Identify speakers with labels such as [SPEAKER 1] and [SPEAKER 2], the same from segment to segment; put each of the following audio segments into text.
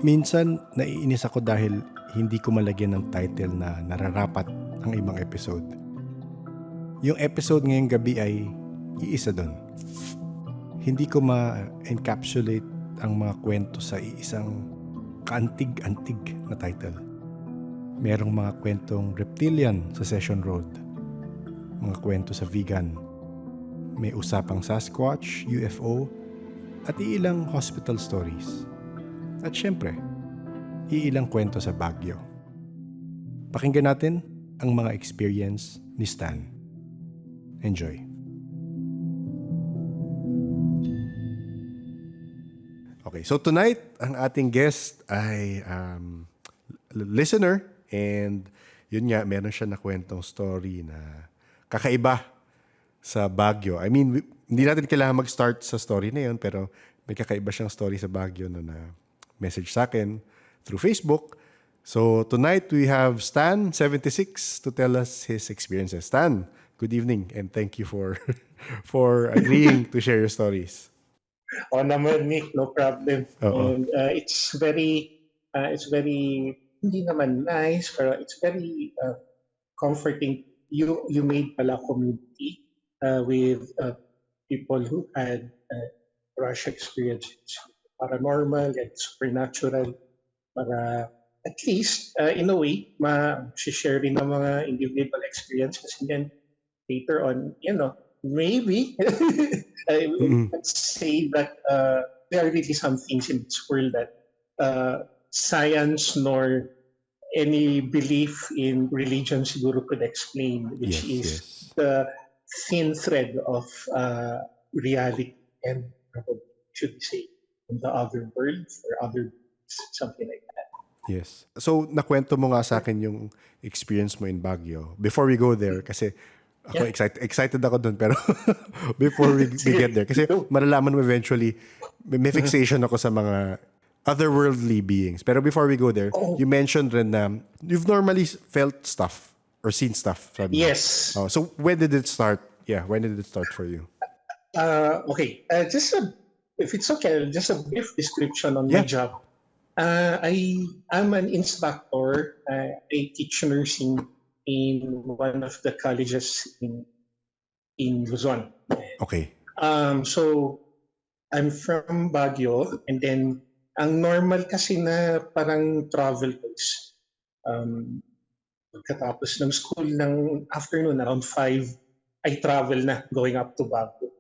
[SPEAKER 1] Minsan, naiinis ako dahil hindi ko malagyan ng title na nararapat ang ibang episode. Yung episode ngayong gabi ay iisa doon. Hindi ko ma-encapsulate ang mga kwento sa iisang kaantig-antig na title. Merong mga kwentong reptilian sa Session Road, mga kwento sa vegan, may usapang Sasquatch, UFO, at iilang hospital stories. At syempre, iilang kwento sa Baguio. Pakinggan natin ang mga experience ni Stan. Enjoy. Okay, so tonight, ang ating guest ay listener, and yun nga, meron siya na kwentong story na kakaiba sa Baguio. I mean, hindi natin kailangan mag-start sa story na yun, pero may kakaiba siyang story sa Baguio na message sa akin through Facebook. So tonight we have Stan, 76, to tell us his experiences. Stan, good evening, and thank you for for agreeing to share your stories.
[SPEAKER 2] Oh naman, Nick, no problem.
[SPEAKER 1] Oo.
[SPEAKER 2] And it's very hindi naman nice, pero it's very comforting. You made pala community with people who had rush experiences, paranormal and supernatural, para at least in a way ma-share rin ng mga individual experiences, and then later on, maybe I would say that there are really some things in this world that science nor any belief in religion siguro could explain, which is the thin thread of reality and should say in the other world or other something like that.
[SPEAKER 1] Yes. So, nakwento mo nga sa akin yung experience mo in Baguio. Before we go there, kasi ako excited ako dun, pero before we get there, kasi malalaman mo eventually, may fixation ako sa mga otherworldly beings. Pero before we go there, you mentioned rin na you've normally felt stuff or seen stuff. Sabi mo.
[SPEAKER 2] Yes.
[SPEAKER 1] Oh, so, when did it start? Yeah, when did it start for you?
[SPEAKER 2] Okay. If it's okay, just a brief description on my job. I'm an instructor. I teach nursing in one of the colleges in Luzon.
[SPEAKER 1] Okay.
[SPEAKER 2] So I'm from Baguio, and then ang normal kasi na parang travel is pagkatapos ng school ng afternoon around 5, I travel na going up to Baguio.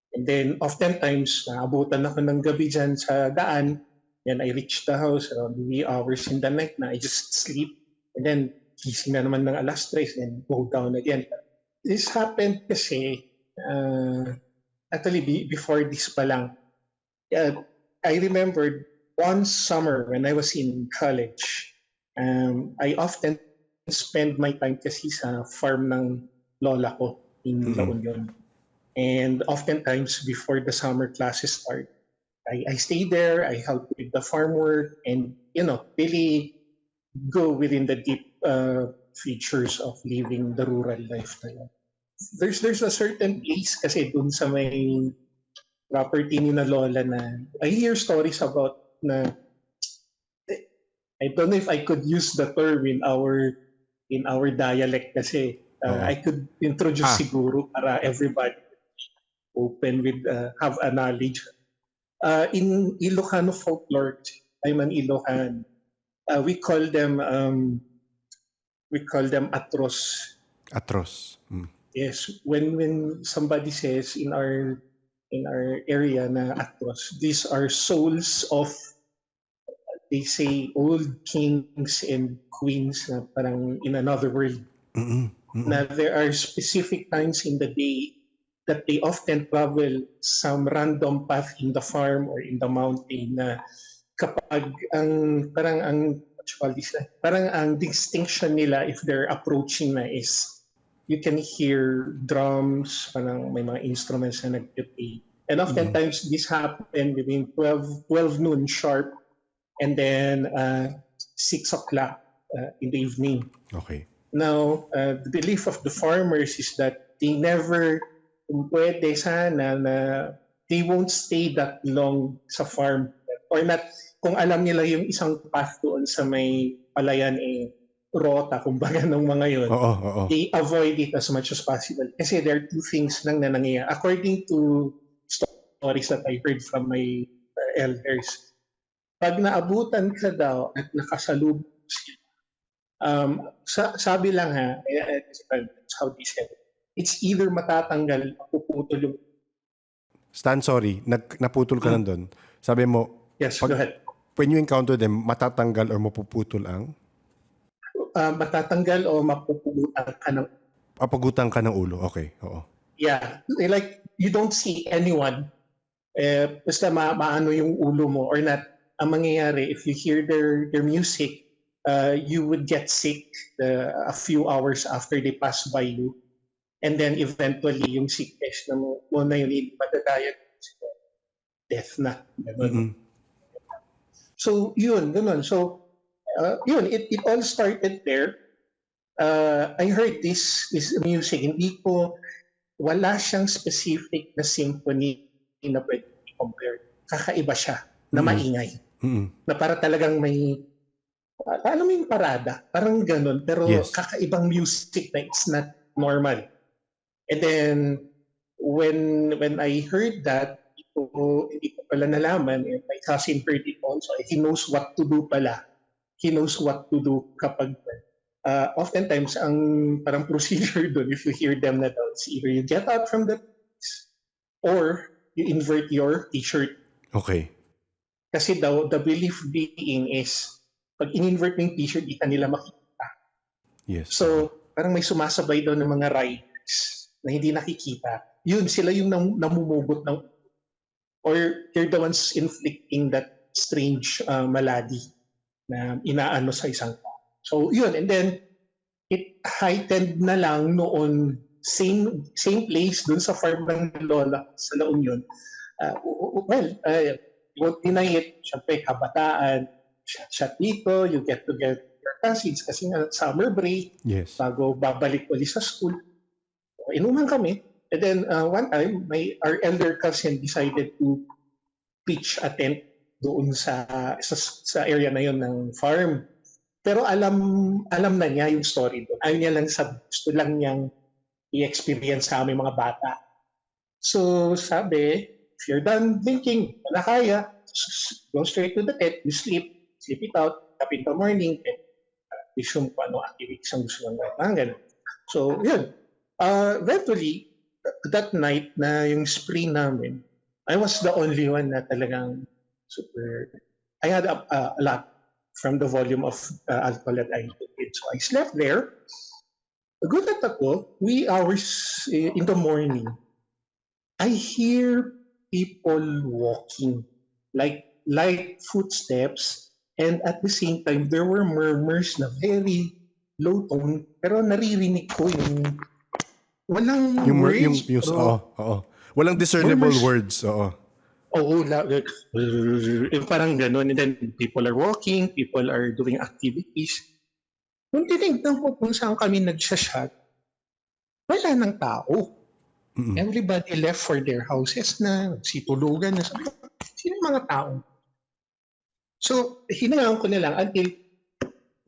[SPEAKER 2] And then oftentimes naabutan ako ng gabi dyan sa daan. Then I reach the house around 3 hours in the night na I just sleep. And then gising na naman ng alas 3 and go down again. This happened kasi actually before this pa lang. I remembered one summer when I was in college. I often spend my time kasi sa farm ng lola ko in La Union. And oftentimes before the summer classes start, I stay there, I help with the farm work, and really go within the deep features of living the rural life. There's a certain place kasi dun sa may property ni na lola na I hear stories about na I don't know if I could use the term in our dialect kasi I could introduce siguro para everybody open with have a knowledge. In Ilocano folklore, I'm an Ilocan. We call them atros.
[SPEAKER 1] Atros.
[SPEAKER 2] Yes, when somebody says in our area na atros, these are souls of, they say, old kings and queens na parang in another world. Na there are specific times in the day that they often travel some random path in the farm or in the mountain na kapag ang distinction nila if they're approaching na is you can hear drums, parang may mga instruments na nag-play. And oftentimes this happen within 12 noon sharp and then 6 o'clock in the evening.
[SPEAKER 1] Okay.
[SPEAKER 2] Now, the belief of the farmers is that they never, kung pwede sana na they won't stay that long sa farm or not kung alam nila yung isang path doon sa may palayan rota, kumbaga ng mga yun,
[SPEAKER 1] Oo, oo.
[SPEAKER 2] they avoid it as much as possible. Kasi there are two things lang na nangyayari. According to stories that I heard from my elders, pag naabutan ka daw at nakasalubong sila, sabi lang ha, that's how they said it. It's either matatanggal o puputol yung...
[SPEAKER 1] Stan, sorry, naputol ka nandun. Sabi mo,
[SPEAKER 2] Yes, go ahead.
[SPEAKER 1] when you encounter them, matatanggal or mapuputol ang?
[SPEAKER 2] Matatanggal o mapupugutan ka ng...
[SPEAKER 1] Papagutan ka ng ulo. Okay, oo.
[SPEAKER 2] Yeah, like you don't see anyone, basta maano yung ulo mo or not. Ang mangyayari, if you hear their music, you would get sick a few hours after they pass by you. And then eventually, yung sickness na mo na yun, matadiagnose, death na. So, yun, ganun. So, yun, it all started there. I heard this music, wala siyang specific na symphony na pwede i-compare. Kakaiba siya, na maingay. Na para talagang may, alam mo yung parada, parang ganun, pero
[SPEAKER 1] Yes.
[SPEAKER 2] kakaibang music na it's not normal. And then, when I heard that, hindi ko pala nalaman, my cousin heard it also, he knows what to do pala. He knows what to do kapag oftentimes ang parang procedure doon, if you hear them na daw, it's either you get out from the or you invert your t-shirt.
[SPEAKER 1] Okay.
[SPEAKER 2] Kasi daw, the belief being is, pag in-invert mo yung t-shirt, di ka nila makikita.
[SPEAKER 1] Yes.
[SPEAKER 2] So, parang may sumasabay daw ng mga riders na hindi nakikita. Yun, sila yung namumugot ng, or they're the ones inflicting that strange malady na inaano sa isang tao. So, yun. And then, it heightened na lang noon, same place, dun sa farm ng lola sa La Union. You won't deny it. Siyempre, kabataan, siya dito, you get to get your cousins kasi nga summer break,
[SPEAKER 1] Yes.
[SPEAKER 2] bago babalik ulit sa school. Inuman kami. And then, one time, our elder cousin decided to pitch a tent doon sa area na yon ng farm. Pero alam na niya yung story doon. Ayaw niya lang gusto lang niyang i-experience sa aming mga bata. So sabi, if you're done drinking, wala kaya, go straight to the tent, you sleep it out, up in the morning, and resume kung ano activities ang gusto ng ganun. So yun, eventually, that night na yung spree namin, I was the only one na talagang super, I had a lot from the volume of alcohol that I took in. So I slept there. Gulat ako, 3 hours in the morning, I hear people walking, like light footsteps, and at the same time, there were murmurs na very low tone, pero naririnig ko yung walang words.
[SPEAKER 1] Oo. Walang discernible words. Oo.
[SPEAKER 2] Oo, parang gano'n. And then people are walking, people are doing activities. Nung tinignan ko kung saan kami nagsashot, wala ng tao. Everybody left for their houses na, situlugan na. Sino yung mga tao? So, hinangaan ko na lang until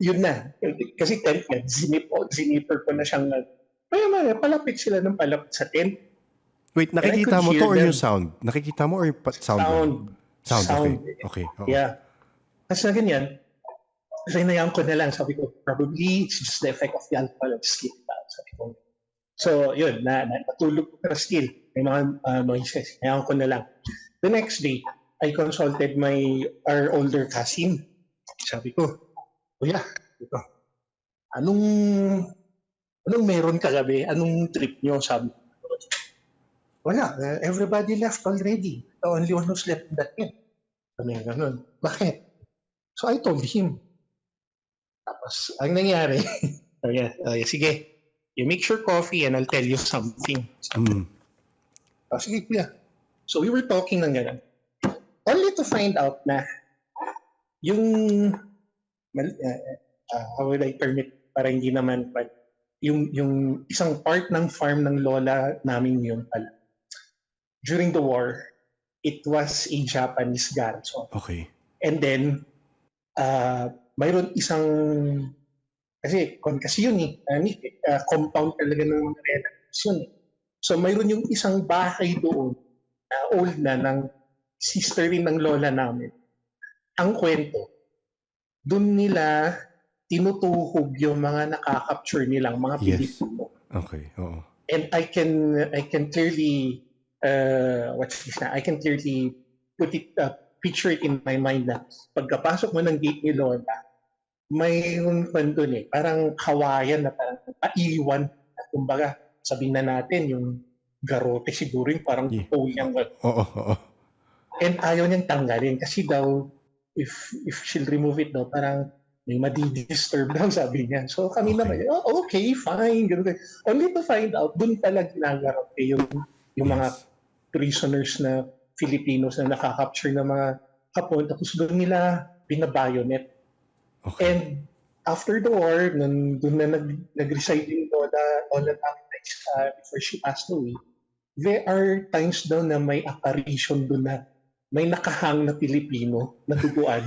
[SPEAKER 2] yun na. Kasi tent yan, zinipper ko na siyang maya, palapit sila ng palapit sa tent.
[SPEAKER 1] Wait, nakikita mo to or yung sound? Nakikita mo or yung sound? Sound. Okay.
[SPEAKER 2] Yeah. Kasi na ganyan, hinayaan ko na lang. Sabi ko, probably it's just the effect of the alcohol of sleep. Sabi ko. So, yun, natulog ko pero still, may mga noises. Hinayaan ko na lang. The next day, I consulted our older cousin. Sabi ko, Kuya, anong meron kagabi? Anong trip nyo? Sabi ko, wala, everybody left already. The only one who slept in that tent. Sabi nga ganun. Bakit? So I told him. Tapos, ang nangyari, sige, you mix your coffee and I'll tell you something. Sige, kuya. So we were talking ng ganun. Only to find out na yung, how would I term it, para hindi naman, yung isang part ng farm ng lola namin yun pala. During the war, it was a Japanese garrison.
[SPEAKER 1] Okay.
[SPEAKER 2] And then, mayroon isang, kasi yun compound talaga ng mga relatives yun. So mayroon yung isang bahay doon na old na ng sister rin ng lola namin. Ang kwento, doon nila tinutuhog yung mga nakaka-capture nilang mga
[SPEAKER 1] Yes.
[SPEAKER 2] Pilipino.
[SPEAKER 1] Okay, oo.
[SPEAKER 2] And I can clearly I can clearly picture it in my mind na pagkapasok mo ng gate ni Lola, mayroon pa doon parang kawayan na parang paiwan. Kumbaga, sabihin na natin yung garote siguro yung parang
[SPEAKER 1] Yeah.
[SPEAKER 2] tuyang.
[SPEAKER 1] Oo.
[SPEAKER 2] And ayaw niyang tanggalin kasi daw if she'll remove it daw parang may madi-disturb daw sabi niya. So kami
[SPEAKER 1] Okay.
[SPEAKER 2] naman, okay, fine. Ganun. Only to find out, doon pala ginagarote yung mga
[SPEAKER 1] Yes.
[SPEAKER 2] prisoners na Filipinos na nakaka-capture ng mga Hapon. Tapos doon nila binabayonet.
[SPEAKER 1] Okay.
[SPEAKER 2] And after the war, doon na nag-reside yung Lola namin before she passed away, there are times daw na may apparition doon na may nakahang na Pilipino na duguan.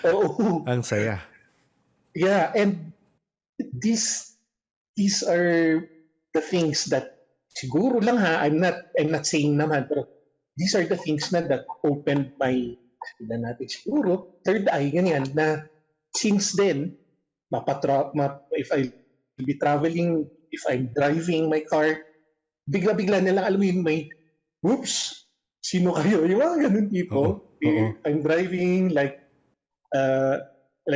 [SPEAKER 2] Oo.
[SPEAKER 1] Ang saya.
[SPEAKER 2] Yeah, and these are the things that siguro lang I'm not saying naman, pero these are the things that opened my, sabihin natin siguro, third eye, ganyan, na since then, if I be traveling, if I'm driving my car, bigla-bigla na lang, alam mo yun, may, whoops, sino kayo? Yung mga ganun tipo.
[SPEAKER 1] Oo.
[SPEAKER 2] I'm driving, like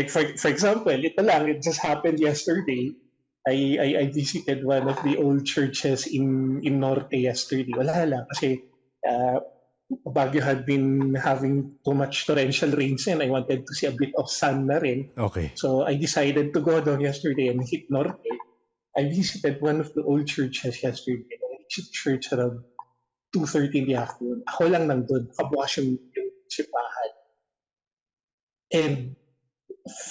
[SPEAKER 2] for example, it just happened yesterday. I visited one of the old churches in Norte yesterday. Wala lang kasi Baguio had been having too much torrential rains and I wanted to see a bit of sun na rin.
[SPEAKER 1] Okay.
[SPEAKER 2] So I decided to go down yesterday and hit Norte. I visited one of the old churches yesterday. I reached church around 2:30 in the afternoon. Ako lang nandun. Kabukas yung sipahan. And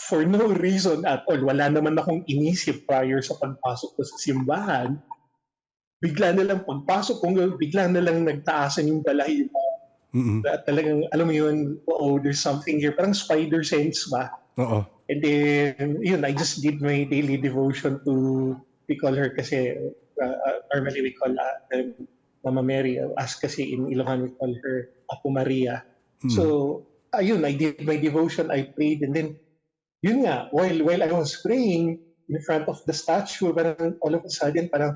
[SPEAKER 2] for no reason at all, wala naman akong inisip prior sa pagpasok ko sa simbahan. Bigla na lang pagpasok ko, bigla na lang nagtaasan yung balahibo. Talagang, alam mo yun, there's something here. Parang spider sense ba?
[SPEAKER 1] Oo.
[SPEAKER 2] And then, yun, I just did my daily devotion to, we call her kasi, normally we call Mama Mary, as kasi in Ilocano we call her Apo Maria. So, ayun, I did my devotion, I prayed, and then, yun nga, while I was praying in front of the statue, parang all of a sudden, parang,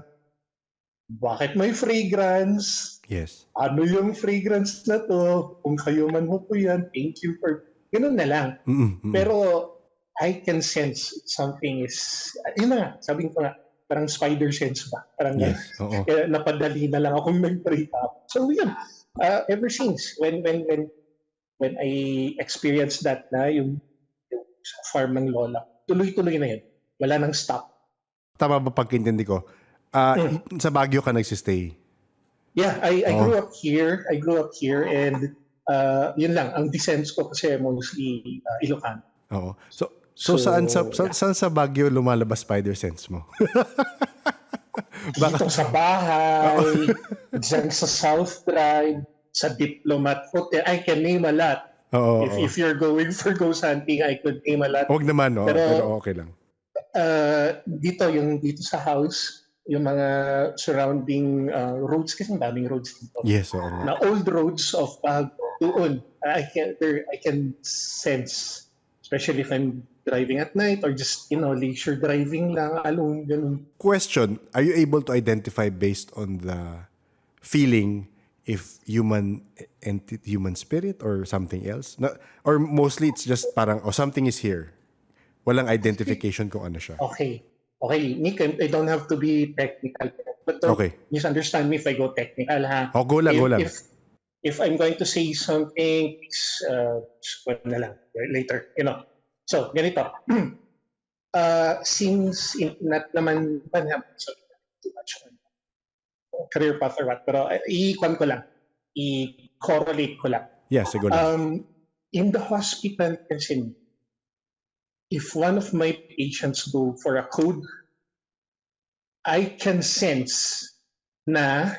[SPEAKER 2] bakit may fragrance?
[SPEAKER 1] Yes.
[SPEAKER 2] Ano yung fragrance na to? Kung kayo man mo po yan, thank you for, ganun na lang. Pero, I can sense something is, yun na nga, sabi ko nga, parang spider sense ba? Parang
[SPEAKER 1] Yes. Oo.
[SPEAKER 2] kaya napadali na lang akong nag-pray up. So yun, ever since, when I experienced that na, yung farm ng lola, tuloy-tuloy na yun. Wala nang stop.
[SPEAKER 1] Tama ba pagkintindi ko? Sa Baguio ka nagsistay?
[SPEAKER 2] Yeah, I grew up here. I grew up here and yun lang, ang descents ko kasi mostly Ilocano.
[SPEAKER 1] Oo. So saan sa Baguio lumalabas spider sense mo?
[SPEAKER 2] Dito sa bahay, dyan sa South Drive, sa Diplomat Hotel. I can name a lot. If you're going for ghost hunting, I could name a lot.
[SPEAKER 1] Huwag naman, pero okay lang.
[SPEAKER 2] Dito sa house, yung mga surrounding roads, kasi daming roads dito.
[SPEAKER 1] Yes, oo nga.
[SPEAKER 2] Na old roads of doon, I can sense, especially if I'm driving at night or just, leisure driving lang, alone, ganun.
[SPEAKER 1] Question, are you able to identify based on the feeling if human spirit or something else? Or mostly it's just parang, something is here. Walang identification kung ano siya.
[SPEAKER 2] Okay, Nick, I don't have to be technical. But don't misunderstand me if I go technical, ha?
[SPEAKER 1] Go lang.
[SPEAKER 2] If I'm going to say something, na lang, later, So, ganito. Since not naman too much on career path or what, pero i-correlate ko lang.
[SPEAKER 1] Yeah, siguro.
[SPEAKER 2] In the hospital kasi, if one of my patients go for a code, I can sense na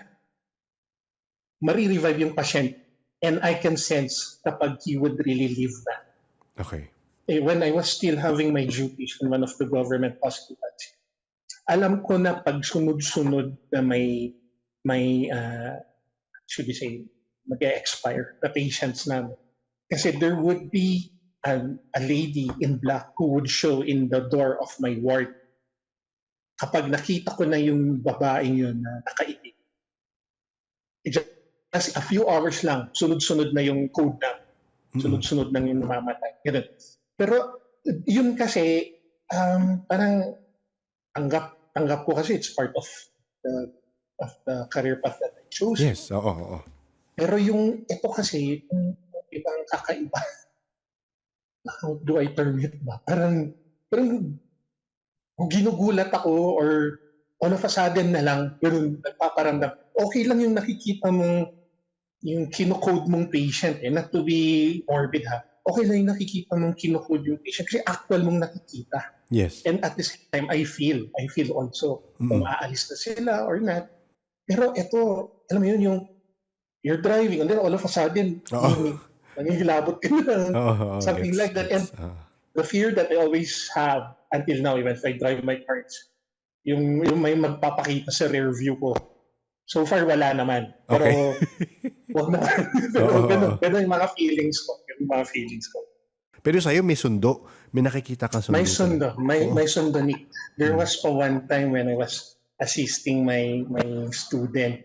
[SPEAKER 2] marirevive yung patient And I can sense kapag he would really leave that.
[SPEAKER 1] Okay.
[SPEAKER 2] When I was still having my duties in one of the government hospitals, alam ko na pag sunod-sunod na should we say, mag-expire the patients namin. Kasi there would be a lady in black who would show in the door of my ward. Kapag nakita ko na yung babaeng yun na nakaitim, just a few hours lang, sunod-sunod na yung code na, sunod-sunod na yung namamatay. Ganun. Pero yun kasi, parang tanggap ko kasi it's part of the career path that I chose.
[SPEAKER 1] Yes, oo.
[SPEAKER 2] Pero yung ito kasi, yung ibang kakaiba, how do I term it ba? Parang ginugulat ako or all of a sudden na lang, pero nagpaparamdam. Okay lang yung nakikita mong, yung kinocode mong patient, not to be morbid ha. Okay lang yung nakikita mong kinocode yung patient kasi actual mong nakikita.
[SPEAKER 1] Yes.
[SPEAKER 2] And at the same time, I feel also kung aalis na sila or not. Pero ito, alam mo yun, yung you're driving and then all of a sudden, nangingilabot ka na. Something like that. And the fear that I always have until now, even if I drive my cars, yung may magpapakita sa rear view ko. So far, wala naman. Pero, wag naman. Ganun yung mga feelings ko.
[SPEAKER 1] Pero sa'yo may sundo. May nakikita kang sundo.
[SPEAKER 2] May sundo. May sundo, Nick. There was one time when I was assisting my student.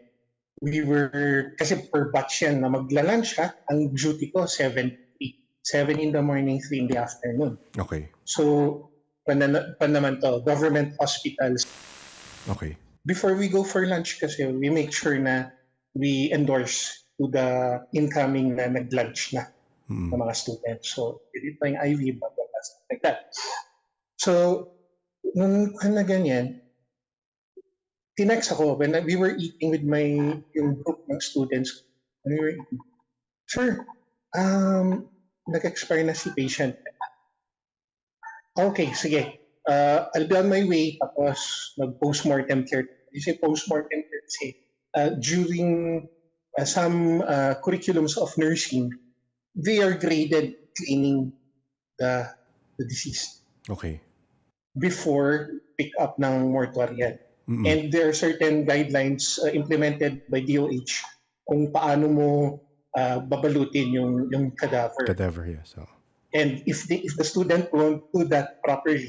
[SPEAKER 2] We were, kasi per batch yan na magla-lunch ha. Ang duty ko, 7 in the morning, 3 in the afternoon.
[SPEAKER 1] Okay.
[SPEAKER 2] So, pan naman to, government hospitals.
[SPEAKER 1] Okay.
[SPEAKER 2] Before we go for lunch kasi, we make sure na we endorse to the incoming na nag-lunch na ng mga students. So, edit pa yung IV, blah, blah, blah, stuff like that. So, nung na ganyan, tinext ako when we were eating with yung group ng students. When we were eating, sir, nag-expire na si patient. Okay, sige. I'll be on my way, tapos mag-postmortem care. You say postmortem care, say, during some curriculums of nursing, they are graded cleaning the deceased.
[SPEAKER 1] Okay.
[SPEAKER 2] Before pick up ng mortuary. And there are certain guidelines implemented by DOH kung paano mo babalutin yung cadaver.
[SPEAKER 1] Cadaver, yes.
[SPEAKER 2] And if the student won't do that properly,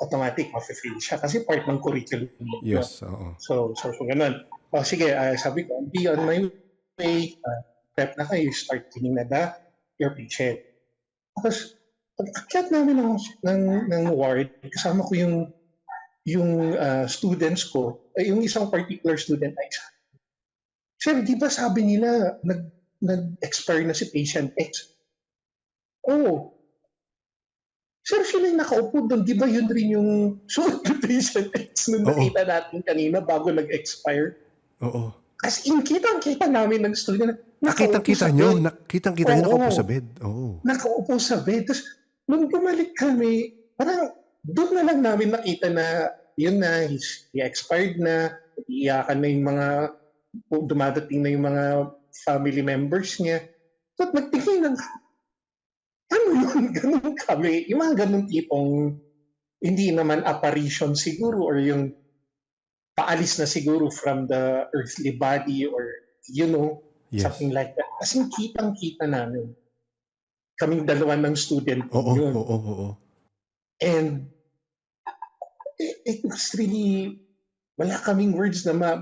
[SPEAKER 2] automatic ma-fail siya kasi part ng curriculum.
[SPEAKER 1] Yes,
[SPEAKER 2] So ganun. Sige, sabi ko, be on my way, prep na kayo, start cleaning na your patient. Tapos, pag-akyat namin ng ward, kasama ko yung students ko, yung isang particular student ay, sir, di ba sabi nila nag-expire na si patient X? Oo. Sir, sila yung nakaupo doon. Di ba yun rin yung patient X nung nakita natin kanina bago nag-expire?
[SPEAKER 1] Oo.
[SPEAKER 2] As in, kitang-kita namin ng student.
[SPEAKER 1] Nakitang-kita nyo? Nakitang-kita nyo nakaupo sa bed? Oo.
[SPEAKER 2] Nakaupo sa bed. Tapos, nung bumalik kami, parang doon na lang namin nakita na yun na, he expired na, iiyakan na yung mga, dumadating na yung mga family members niya. So, nagtingin lang, ano yun? Ganun kami. Yung mga ganun tipong, hindi naman apparition siguro or yung paalis na siguro from the earthly body or, something like that. Kasi kitang-kita namin. Kaming dalawa ng student yun.
[SPEAKER 1] Oo.
[SPEAKER 2] And it was really, wala kaming words na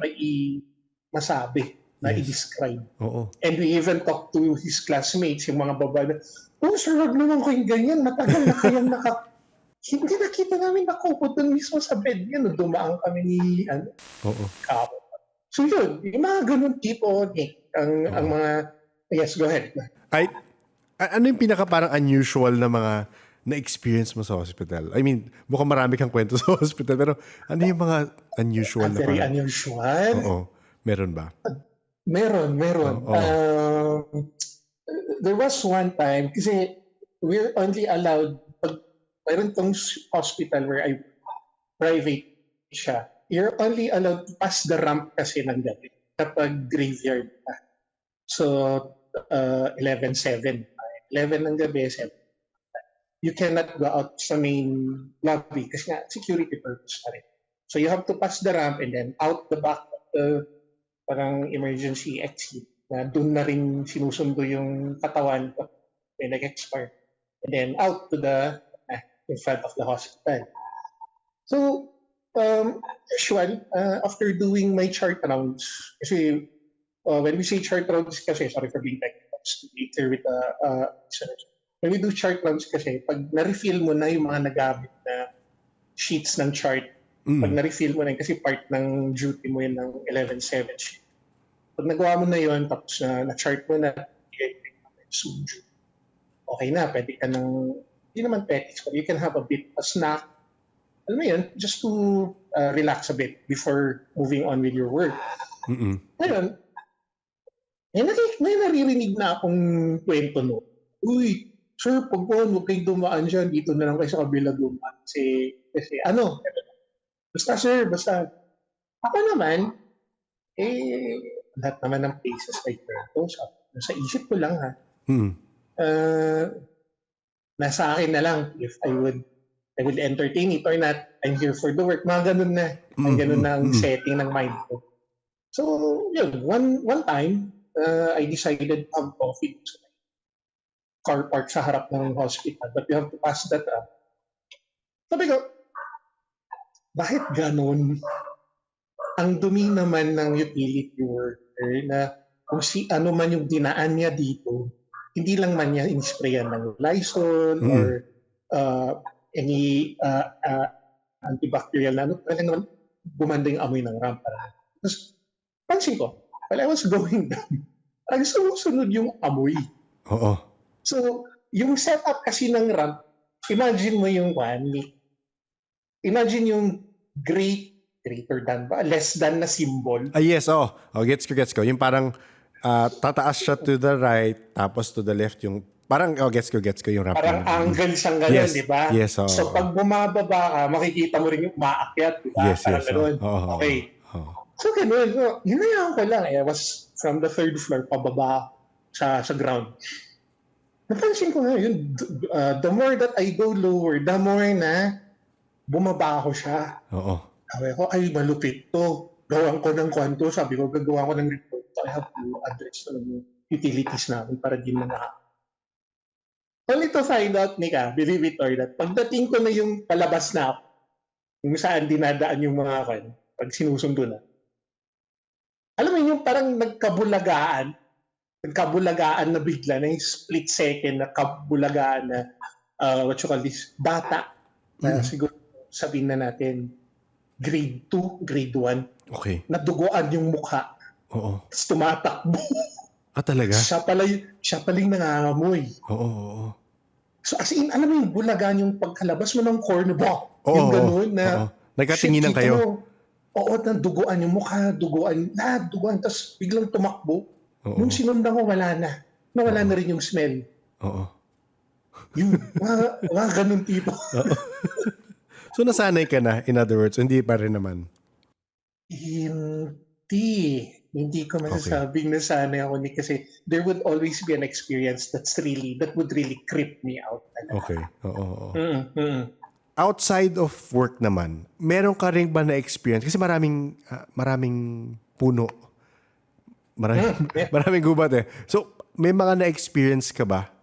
[SPEAKER 2] masabi, na i-describe.
[SPEAKER 1] Oo.
[SPEAKER 2] And we even talked to his classmates, yung mga babae, sir, wag naman kayong ganyan, matagal na kayang hindi nakita namin nakaupo doon mismo sa bed. Dumaan kami ni Kapo. So yun, yung mga ganun tipo, Nick, ang mga, yes, go ahead.
[SPEAKER 1] Ano yung pinaka parang unusual na mga na-experience mo sa hospital? I mean, mukhang marami kang kwento sa hospital, pero ano yung mga unusual na
[SPEAKER 2] Very
[SPEAKER 1] parang?
[SPEAKER 2] unusual?
[SPEAKER 1] Oo. Meron ba?
[SPEAKER 2] Meron. There was one time, kasi we're only allowed, mayroon tong hospital where I private siya, you're only allowed to pass the ramp kasi ng gabi kapag graveyard pa. So, 11:07. 11 ng gabi, 7. You cannot go out sa main lobby kasi nga security purpose pa rin. So you have to pass the ramp and then out the back of the parang emergency exit na doon na rin sinusundo yung katawan ko may nag-expire. And then out to the in front of the hospital. So, usual, after doing my chart rounds, kasi when we say chart rounds kasi, sorry for being technical, just to be clear with the listeners. When we do chart rounds kasi, pag na-refill mo na yung mga nagamit na sheets ng chart, pag na-refill mo na yun, kasi part ng duty mo yun ng 11/7 sheet. Pag nagawa mo na yun, tapos na-chart mo na, okay na, pwede ka nang, hindi naman petics, but you can have a bit of snack, alam mo yun, just to relax a bit before moving on with your work. Ngayon, may naririnig na akong kwento no. Uy, sir, pag huwag kayong dumaan dyan, dito na lang kayo sa kabila dumaan. Kasi ano, basta sir, basta. Ako naman, lahat naman ng places like kwento, sa isip ko lang ha. Nasa akin na lang if I would entertain it or not. I'm here for the work. Mga ganun na. Ang ganun na ang setting ng mind ko. So, yun. One time, I decided to have coffee sa car park sa harap ng hospital. But you have to pass that ramp. Sabi ko, bakit ganun? Ang dumi naman ng utility worker na kung ano man yung dinaan niya dito, hindi lang man niya in-sprayan ng Lysol or any antibacterial na talagang naman gumanda yung amoy ng ramp. Tapos, pansin ko, while I was going down, ang sumusunod yung amoy.
[SPEAKER 1] Oo.
[SPEAKER 2] So, yung setup kasi ng ramp, imagine mo yung imagine yung greater than ba? Less than na symbol.
[SPEAKER 1] Yes, gets ko. Yung parang tataas siya to the right, tapos to the left yung, parang, gets ko yung ramp.
[SPEAKER 2] Parang angle siyang gano'n, di ba?
[SPEAKER 1] Yes,
[SPEAKER 2] So, pag bumababa ka, makikita mo rin yung umaakyat, di ba?
[SPEAKER 1] Yes,
[SPEAKER 2] parang gano'n. Okay. So, gano'n. So, hinayaan ko lang. I was from the 3rd floor, pababa sa ground. Napansin ko nga yun, the more that I go lower, the more na bumaba ako siya.
[SPEAKER 1] Oo.
[SPEAKER 2] Sabi ko, ay malupit to. Gawan ko ng kwanto. Sabi ko, gagawa ko ng report. I have to address ng utilities namin para di na Only to find out, Nika, believe it or not, pagdating ko na yung palabas na ako, kung saan dinadaan yung mga pag sinusundo na, alam mo yung parang nagkabulagaan na bigla, na yung split second na kabulagaan na, what you call this, bata, na siguro sabihin na natin, grade 2, grade 1,
[SPEAKER 1] okay,
[SPEAKER 2] naduguan yung mukha, tapos tumatakbo.
[SPEAKER 1] Talaga?
[SPEAKER 2] Siya pala yung nangangamoy.
[SPEAKER 1] Oo.
[SPEAKER 2] So as in, alam mo yung bulagan yung pagkalabas mo ng corner ba? Yung gano'n na...
[SPEAKER 1] Nagkatinginan kayo?
[SPEAKER 2] Oo, naduguan yung mukha, duguan, tapos biglang tumakbo. Nung sinundan ko, wala na. Nawala na rin yung smell.
[SPEAKER 1] Oo.
[SPEAKER 2] Yun, mga ganun tipo.
[SPEAKER 1] So nasanay ka na, in other words, hindi pa rin naman?
[SPEAKER 2] Hindi ko masasabing nasanay ako kasi there would always be an experience that would really creep me out.
[SPEAKER 1] Okay, oo. Outside of work naman, meron ka rin ba na experience? Kasi maraming puno. Maraming gubat eh. So, may mga na-experience ka ba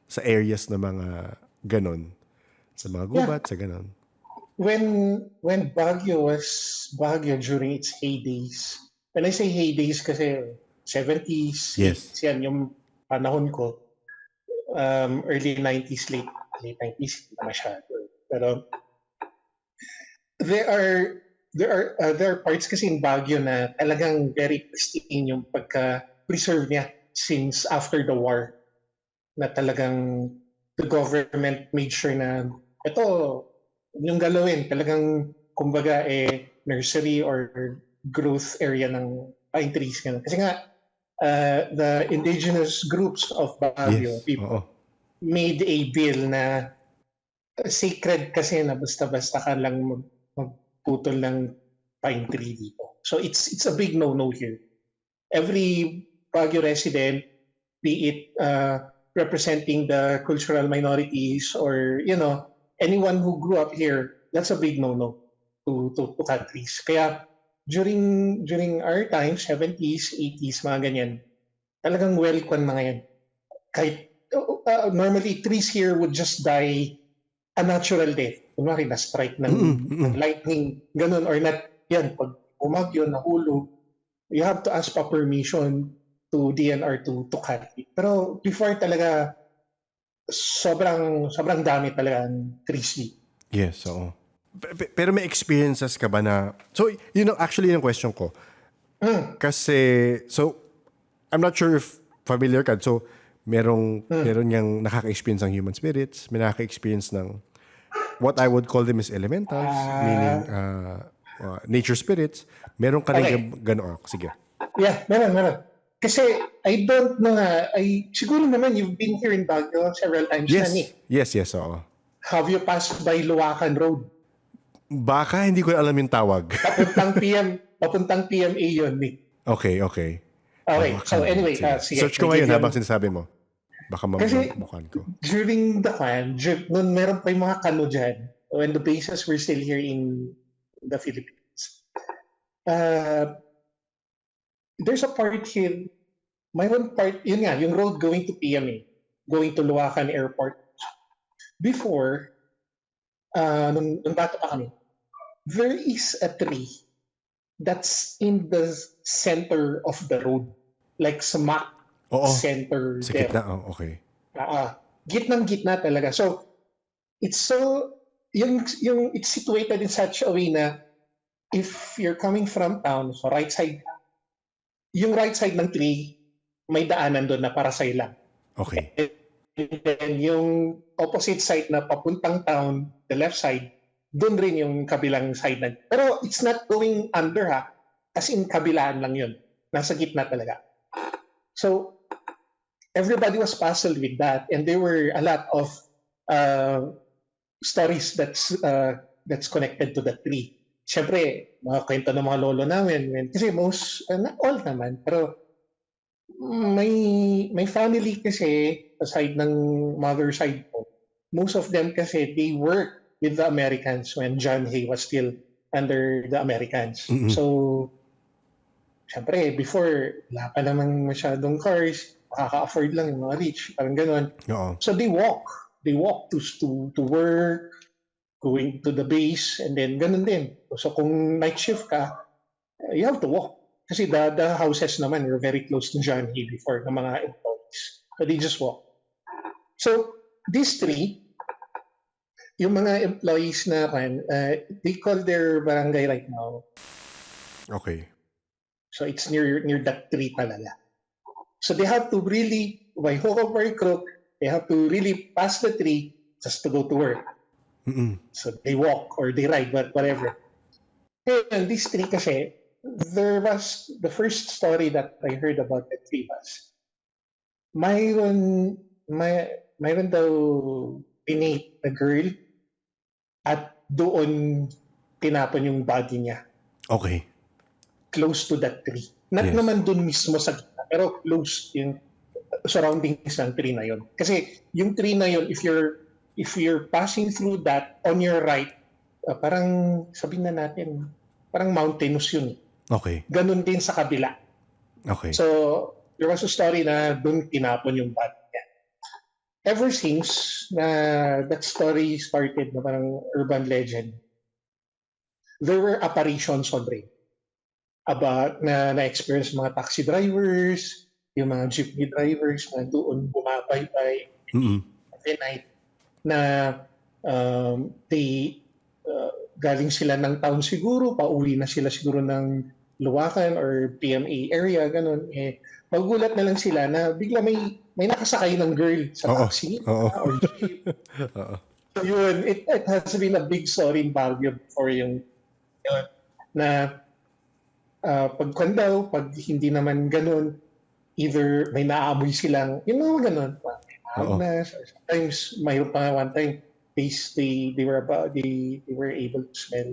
[SPEAKER 1] sa areas na mga ganon? Sa mga gubat, sa ganon?
[SPEAKER 2] When Baguio was Baguio during its heydays, when I say heydays kasi 70s,
[SPEAKER 1] yes,
[SPEAKER 2] 80s, yan yung panahon ko. Early 90s, late 90s, hindi na masyado. Pero there are parts kasi in Baguio na talagang very pristine yung pagka-preserve niya since after the war. Na talagang the government made sure na ito, yung galawin, talagang kumbaga nursery or growth area ng pine trees. Kasi nga, the indigenous groups of Baguio people made a bill na sacred kasi na basta-basta ka lang magputol ng pine tree dito. So it's a big no-no here. Every Baguio resident be it representing the cultural minorities or, anyone who grew up here, that's a big no-no to countries. Kaya during our time, 70s, 80s, mga ganyan, talagang welcome mga yan. Kahit normally trees here would just die a natural death. Kunwari na-strike ng lightning, ganun, or not, yan, pag umagyo, nahulog, you have to ask pa permission to DNR to cut it. Pero before talaga, sobrang dami talaga ang trees dito.
[SPEAKER 1] Yes, oo. Pero may experiences ka ba na... So, actually yung question ko. Kasi, so, I'm not sure if familiar ka. So, meron niyang nakaka-experience ng human spirits, may nakaka-experience ng what I would call them is elementals, meaning nature spirits. Meron ka rin gano'n. Sige.
[SPEAKER 2] Yeah, meron. Kasi I don't know siguro naman you've been here in Baguio several times na ni.
[SPEAKER 1] Yes, oo.
[SPEAKER 2] Have you passed by Luwakan Road?
[SPEAKER 1] Baka hindi ko alam yung tawag.
[SPEAKER 2] Papuntang PMA yun ni.
[SPEAKER 1] Okay.
[SPEAKER 2] Okay, so anyway, sige.
[SPEAKER 1] Search ko ngayon habang sinasabi mo. Baka mamukhaan ko.
[SPEAKER 2] During the time, noon meron pa yung mga kano dyan, when the bases were still here in the Philippines. There's a part here, mayroon part, yun nga, yung road going to PMA, going to Luwakan Airport. Before, nung bata pa kami, there is a tree that's in the center of the road. Like smack center
[SPEAKER 1] sa
[SPEAKER 2] there.
[SPEAKER 1] Gitna, okay.
[SPEAKER 2] Gitnang-gitna talaga. So, it's situated in such a way na if you're coming from town, so yung right side ng tree, may daanan doon na para sa'yo lang.
[SPEAKER 1] Okay.
[SPEAKER 2] And then yung opposite side na papuntang town, the left side, doon rin yung kabilang side na. Pero it's not going under as in kabilaan lang yun. Nasa gitna talaga. So, everybody was puzzled with that and there were a lot of stories that's connected to the tree. Siyempre, mga kwento ng mga lolo namin. Kasi not all naman, pero may family kasi, aside ng mother side po, most of them kasi, they work with the Americans when John Hay was still under the Americans.
[SPEAKER 1] Mm-hmm.
[SPEAKER 2] So, siyempre, before, wala pa namang masyadong cars, makaka-afford lang yung mga rich, parang gano'n. So, they walk to work, going to the base, and then ganun din. So kung night shift ka, you have to walk. Kasi the houses naman were very close to John Hay before ng mga employees. So they just walk. So this tree, yung mga employees na they call their barangay right now.
[SPEAKER 1] Okay.
[SPEAKER 2] So it's near that tree talaga. So they have to really, by hook or by crook, they have to really pass the tree just to go to work.
[SPEAKER 1] Mm-mm.
[SPEAKER 2] So they walk or they ride, whatever. And this tree kasi, there was the first story that I heard about that tree was, mayroon daw pinate na girl at doon tinapon yung body niya.
[SPEAKER 1] Okay. Close
[SPEAKER 2] to that tree. Not naman doon mismo sa gitna, pero close yung surroundings ng tree na yun. Kasi yung tree na yun, if you're passing through that on your right, parang sabihin na natin, parang mountainous yun.
[SPEAKER 1] Okay.
[SPEAKER 2] Ganun din sa kabila.
[SPEAKER 1] Okay.
[SPEAKER 2] So, there was a story na doon tinapon yung body niya. Ever since that story started na parang urban legend, there were apparitions already about na-experience mga taxi drivers, yung mga jeepney drivers na doon bumabaybay every night na galing sila ng town siguro, pauwi na sila siguro ng Luwakan or PMA area, ganun. Magulat na lang sila na bigla may nakasakay ng girl sa taxi or jeep. So yun, it has been a big story in Baguio before yun na pag hindi naman ganun, either may naamoy silang, ganun. Sometimes, mayroon pa one time, they were able to smell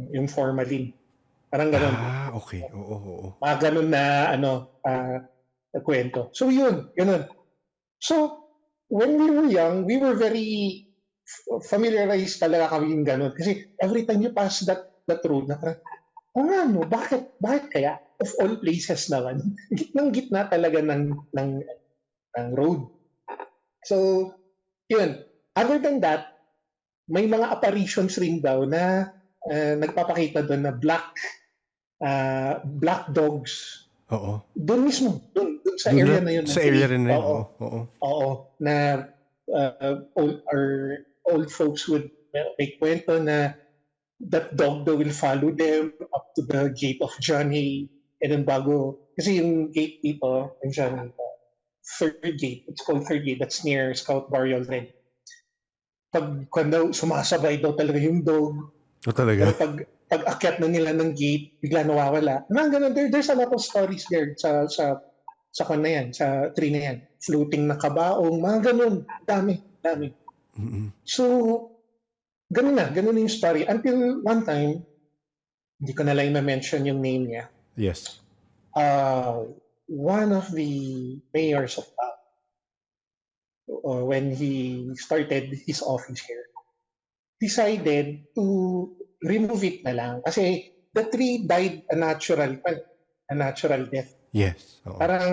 [SPEAKER 2] yung formalin. Parang ganun.
[SPEAKER 1] Okay. Oo.
[SPEAKER 2] Mga ganun na, kwento. So yun, ganun. So, when we were young, we were very familiarized talaga kami yung ganun. Kasi every time you pass that road, na parang, ano, bakit kaya? Of all places naman, gitnang-gitna talaga ng road. So, yun. Other than that, may mga apparitions rin daw na nagpapakita doon na black dogs.
[SPEAKER 1] Oo.
[SPEAKER 2] Doon mismo, doon sa
[SPEAKER 1] Doon
[SPEAKER 2] area
[SPEAKER 1] na,
[SPEAKER 2] na yun.
[SPEAKER 1] sa area rin na yun. Oo. Oo.
[SPEAKER 2] Oo, na old folks would make kwento na that dog daw will follow them up to the gate of Johnny, and then kasi yung gate dito, yung Johnny, third gate, it's called third gate, that's near Scout Burial Red. Kung daw, sumasabay daw talaga yung dog,
[SPEAKER 1] talaga?
[SPEAKER 2] pero pag akyat na nila ng gate, bigla nawawala. Ganun, there's a lot of stories there sa na yan, sa tree na yan. Floating na kabaong, mga ganun. Dami.
[SPEAKER 1] Mm-mm.
[SPEAKER 2] So, ganun yung story. Until one time, hindi ko na lang na-mention yung name niya.
[SPEAKER 1] Yes.
[SPEAKER 2] One of the mayors of when he started his office here, decided to remove it na lang. Kasi the tree died a natural death.
[SPEAKER 1] Yes. Oo.
[SPEAKER 2] Parang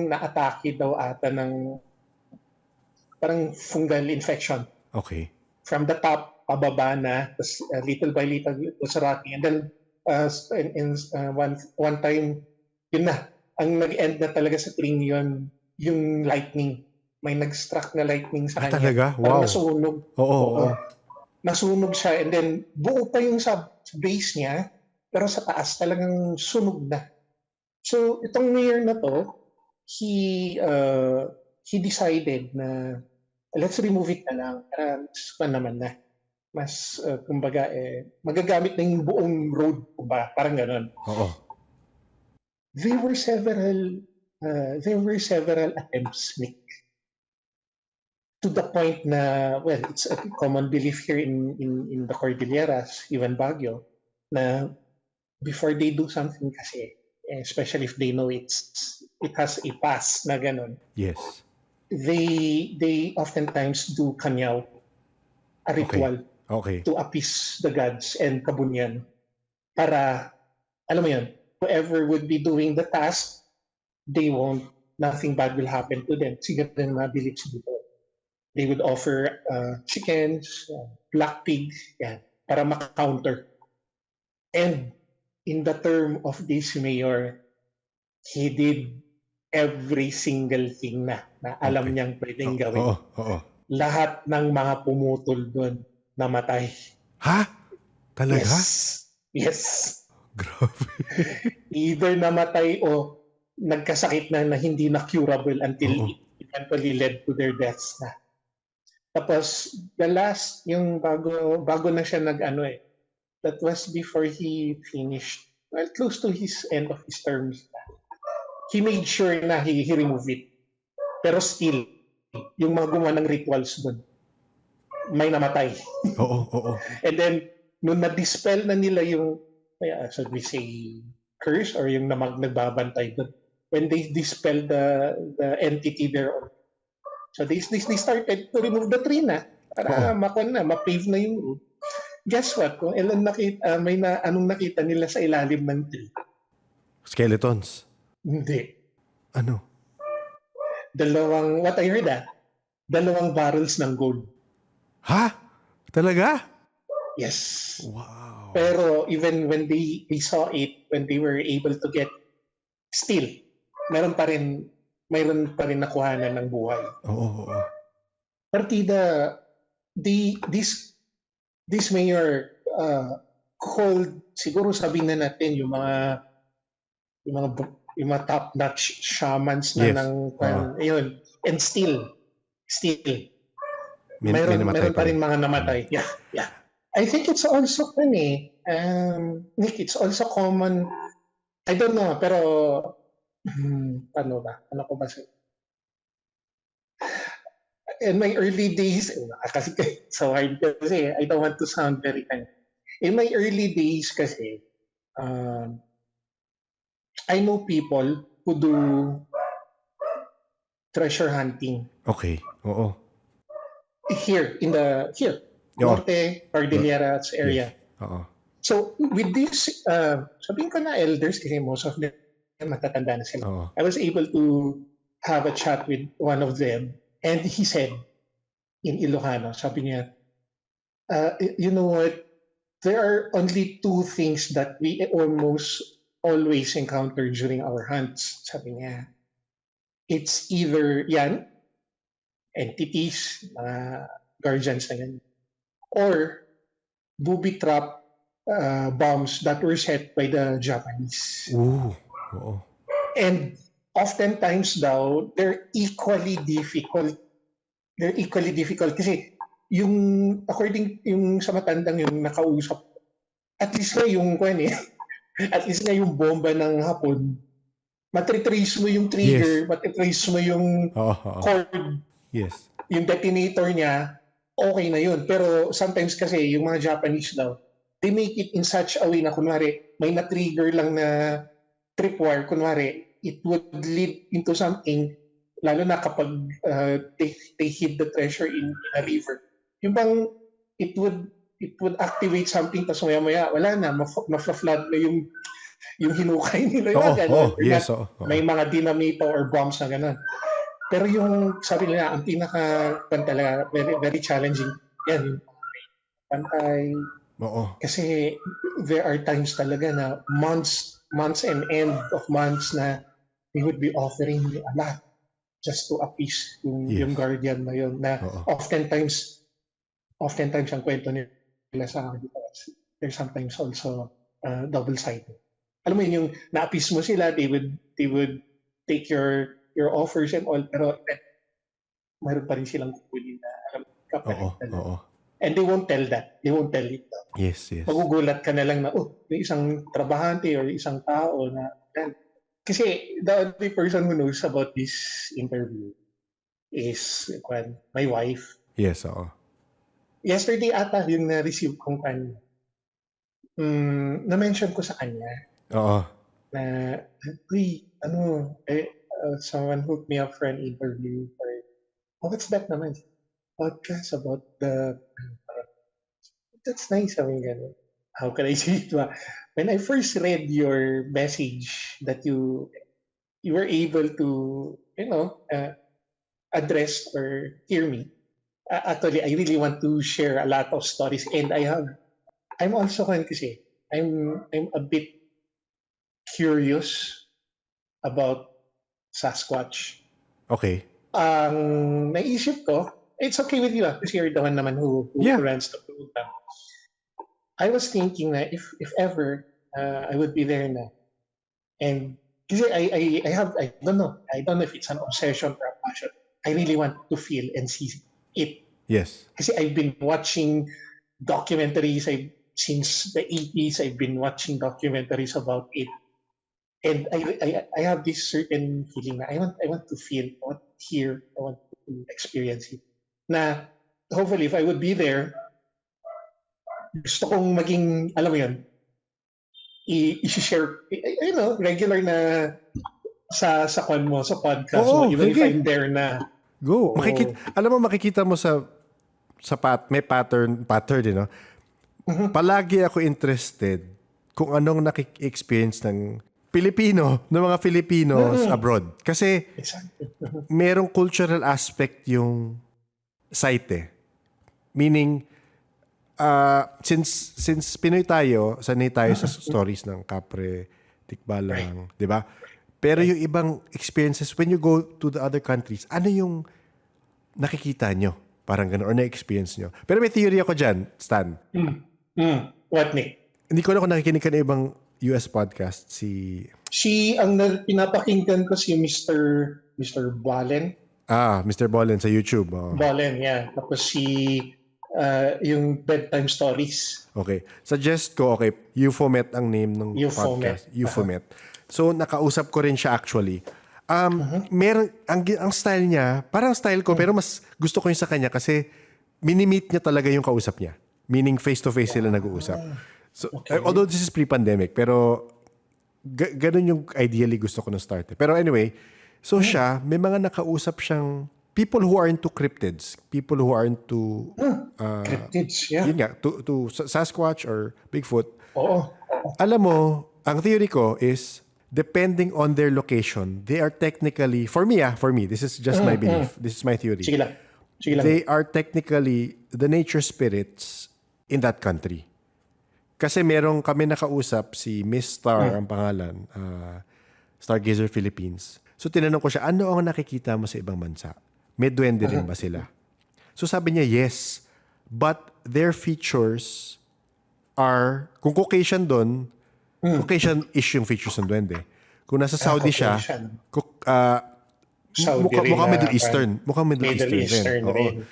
[SPEAKER 2] na-atake daw ata ng parang fungal infection.
[SPEAKER 1] Okay.
[SPEAKER 2] From the top, pababa na, little by little, it was rotting. And then, one time, yun na, ang nag-end na talaga sa tree yun, yung lightning. May nag-struck na lightning sa kanya.
[SPEAKER 1] Talaga?
[SPEAKER 2] Parang
[SPEAKER 1] Wow.
[SPEAKER 2] nasunog.
[SPEAKER 1] Oo.
[SPEAKER 2] Nasunog siya, and then buo pa yung sa base niya, pero sa taas talagang sunog na. So, itong mayor na to, he decided na let's remove it na lang. Naman na. Mas, kumbaga, magagamit na yung buong road, parang ganon.
[SPEAKER 1] Oo.
[SPEAKER 2] There were several attempts, Nick. To the point na, well, it's a common belief here in the Cordilleras, even Baguio, na before they do something kasi, especially if they know it has a pass na ganon,
[SPEAKER 1] Yes.
[SPEAKER 2] they oftentimes do kanyaw, a ritual.
[SPEAKER 1] Okay.
[SPEAKER 2] To appease the gods and kabunyan para, alam mo yun, whoever would be doing the task, nothing bad will happen to them. Sige din mabilit dito. They would offer chickens, black pig, yan, para maka-counter. And in the term of this mayor, he did every single thing na alam niyang pwedeng gawin.
[SPEAKER 1] Oo.
[SPEAKER 2] Lahat ng mga pumutol doon, namatay.
[SPEAKER 1] Ha? Talaga?
[SPEAKER 2] Yes.
[SPEAKER 1] Grabe.
[SPEAKER 2] Either namatay o nagkasakit na hindi na curable until it eventually led to their deaths na. Tapos, the last, yung bago na siya that was before he finished, well, close to his end of his terms. He made sure na he removed it. Pero still, yung mga gumawa ng rituals doon, may namatay.
[SPEAKER 1] Oo.
[SPEAKER 2] And then, nung na-dispel na nila yung, so we say, curse or yung nagbabantay doon, when they dispel the entity there, so they started to remove the tree na, para ma-pave na yung road. Guess what? Kung ilan anong nakita nila sa ilalim ng tree?
[SPEAKER 1] Skeletons?
[SPEAKER 2] Hindi.
[SPEAKER 1] Ano?
[SPEAKER 2] What I heard dalawang barrels ng gold.
[SPEAKER 1] Ha? Talaga?
[SPEAKER 2] Yes.
[SPEAKER 1] Wow.
[SPEAKER 2] Pero even when they saw it, when they were able to get, still, mayroon pa rin nakuhanan ng buhay.
[SPEAKER 1] Oo.
[SPEAKER 2] Partida, this mayor called, siguro sabihin na natin, yung mga top-notch shamans na ayun. And still, meron pa rin mga namatay. Yeah. I think it's also funny, Nick, it's also common, I don't know, pero, ano ko ba sa'yo? In my early days, kasi so hard kasi, I don't want to sound very kind. In my early days kasi, I know people who do treasure hunting.
[SPEAKER 1] Okay. Oo.
[SPEAKER 2] Here,
[SPEAKER 1] Oo.
[SPEAKER 2] Norte, Cordilleras area.
[SPEAKER 1] Yes. Oo.
[SPEAKER 2] So, with this, sabihin ko na elders, kasi most of them matatanda na sila.
[SPEAKER 1] Oo.
[SPEAKER 2] I was able to have a chat with one of them, and he said, in Ilocano, sabi niya, you know what, there are only two things that we almost always encounter during our hunts. Sabi niya, it's either yan, entities, guardians na yan, or booby trap bombs that were set by the Japanese.
[SPEAKER 1] Ooh. Oo.
[SPEAKER 2] And oftentimes daw, they're equally difficult. They're equally difficult kasi yung according yung sa matandang yung nakausap, at least nga yung at least nga yung bomba ng Hapon, matritrace mo yung trigger, matritrace mo yung
[SPEAKER 1] Oo.
[SPEAKER 2] cord,
[SPEAKER 1] Yes.
[SPEAKER 2] yung detonator niya, okay na yun. Pero sometimes kasi yung mga Japanese daw, they make it in such a way na kunwari, may na-trigger lang na tripwire, kunwari, it would lead into something, lalo na kapag they hid the treasure in a river. Yung bang, it would activate something, tapos maya-maya, wala na, ma-flood na yung hinukay nila.
[SPEAKER 1] Yes.
[SPEAKER 2] May mga dynamite or bombs na gano'n. Pero yung sabi nila, ang talaga, very, very challenging, yan, yung pantay.
[SPEAKER 1] Oo.
[SPEAKER 2] Kasi there are times talaga na months and end of months na we would be offering a lot just to appease yung guardian na yun. Na oftentimes ang kwento nila sa akin, they're sometimes also double-sided. Alam mo yun, yung na-appease mo sila, they would take your offers and all, pero mayroon pa rin silang kukunin na kapalit talaga.
[SPEAKER 1] Oo.
[SPEAKER 2] And they won't tell that. They won't tell it.
[SPEAKER 1] Yes.
[SPEAKER 2] Magugulat ka na lang na, may isang trabahante or isang tao na, yan. Kasi the only person who knows about this interview is my wife.
[SPEAKER 1] Yes, oo.
[SPEAKER 2] Yesterday ata yung na-receive kong na-mention ko sa kanya.
[SPEAKER 1] Oo.
[SPEAKER 2] Na, someone hooked me up for an interview for, what's that naman? Podcast about that's nice. I mean, how can I say it? When I first read your message that you were able to, address or hear me. Actually, I really want to share a lot of stories, and I'm also kasi I'm a bit curious about Sasquatch.
[SPEAKER 1] Okay.
[SPEAKER 2] Ang naisip ko, it's okay with you kasi you're the one naman who runs the program. I was thinking na if ever I would be there na, and kasi I don't know if it's an obsession or a passion. I really want to feel and see it.
[SPEAKER 1] Yes.
[SPEAKER 2] Kasi I've been watching documentaries since the 80s. I've been watching documentaries about it. And I have this certain feeling na I want to feel, I want to hear, I want to experience it. Na hopefully if I would be there, gusto kong maging, alam mo yun, i-share, regular na sa kwan mo, sa podcast mo, even if I'm there na.
[SPEAKER 1] Go. Makikita mo sa may pattern, no? Mm-hmm. Palagi ako interested kung anong experience ng mga Filipinos abroad. Kasi merong cultural aspect yung site. Meaning, since Pinoy tayo, sanay tayo sa stories ng kapre, tikbalang, di ba? Pero yung ibang experiences, when you go to the other countries, ano yung nakikita nyo? Parang gano'n, or na-experience nyo. Pero may theory ako dyan, Stan.
[SPEAKER 2] What, Nick?
[SPEAKER 1] Hindi ko na kung nakikinig ka na ibang US podcast,
[SPEAKER 2] ang pinapakinggan ko si Mr. Balen.
[SPEAKER 1] Mr. Balen sa YouTube.
[SPEAKER 2] Balen, yeah. Tapos yung bedtime stories.
[SPEAKER 1] Okay. Suggest ko, Euphomet ang name ng podcast. Euphomet. So, nakausap ko rin siya actually. Meron, ang style niya, parang style ko, pero mas gusto ko yung sa kanya kasi mini-meet niya talaga yung kausap niya. Meaning face-to-face sila nag-uusap. So, although this is pre-pandemic, pero ganun yung ideally gusto ko na start. Pero anyway, So siya, may mga nakausap siyang people who are into cryptids, people who are into
[SPEAKER 2] Cryptids, yeah.
[SPEAKER 1] yun nga, to Sasquatch or Bigfoot.
[SPEAKER 2] Oo.
[SPEAKER 1] Alam mo, ang theory ko is depending on their location, they are technically, for me, this is just my belief. This is my theory.
[SPEAKER 2] Sige lang. Sige lang.
[SPEAKER 1] They are technically the nature spirits in that country. Kasi merong kami nakausap, si Miss Star ang pangalan, Stargazer Philippines. So tinanong ko siya, ano ang nakikita mo sa ibang bansa? May duwende rin ba sila? So sabi niya, yes. But their features are, kung Caucasian doon, Caucasian is yung features ng duwende. Kung nasa Saudi siya,
[SPEAKER 2] Saudi rin
[SPEAKER 1] mukhang
[SPEAKER 2] na
[SPEAKER 1] Middle Eastern. Mukhang Middle Eastern rin.
[SPEAKER 2] rin.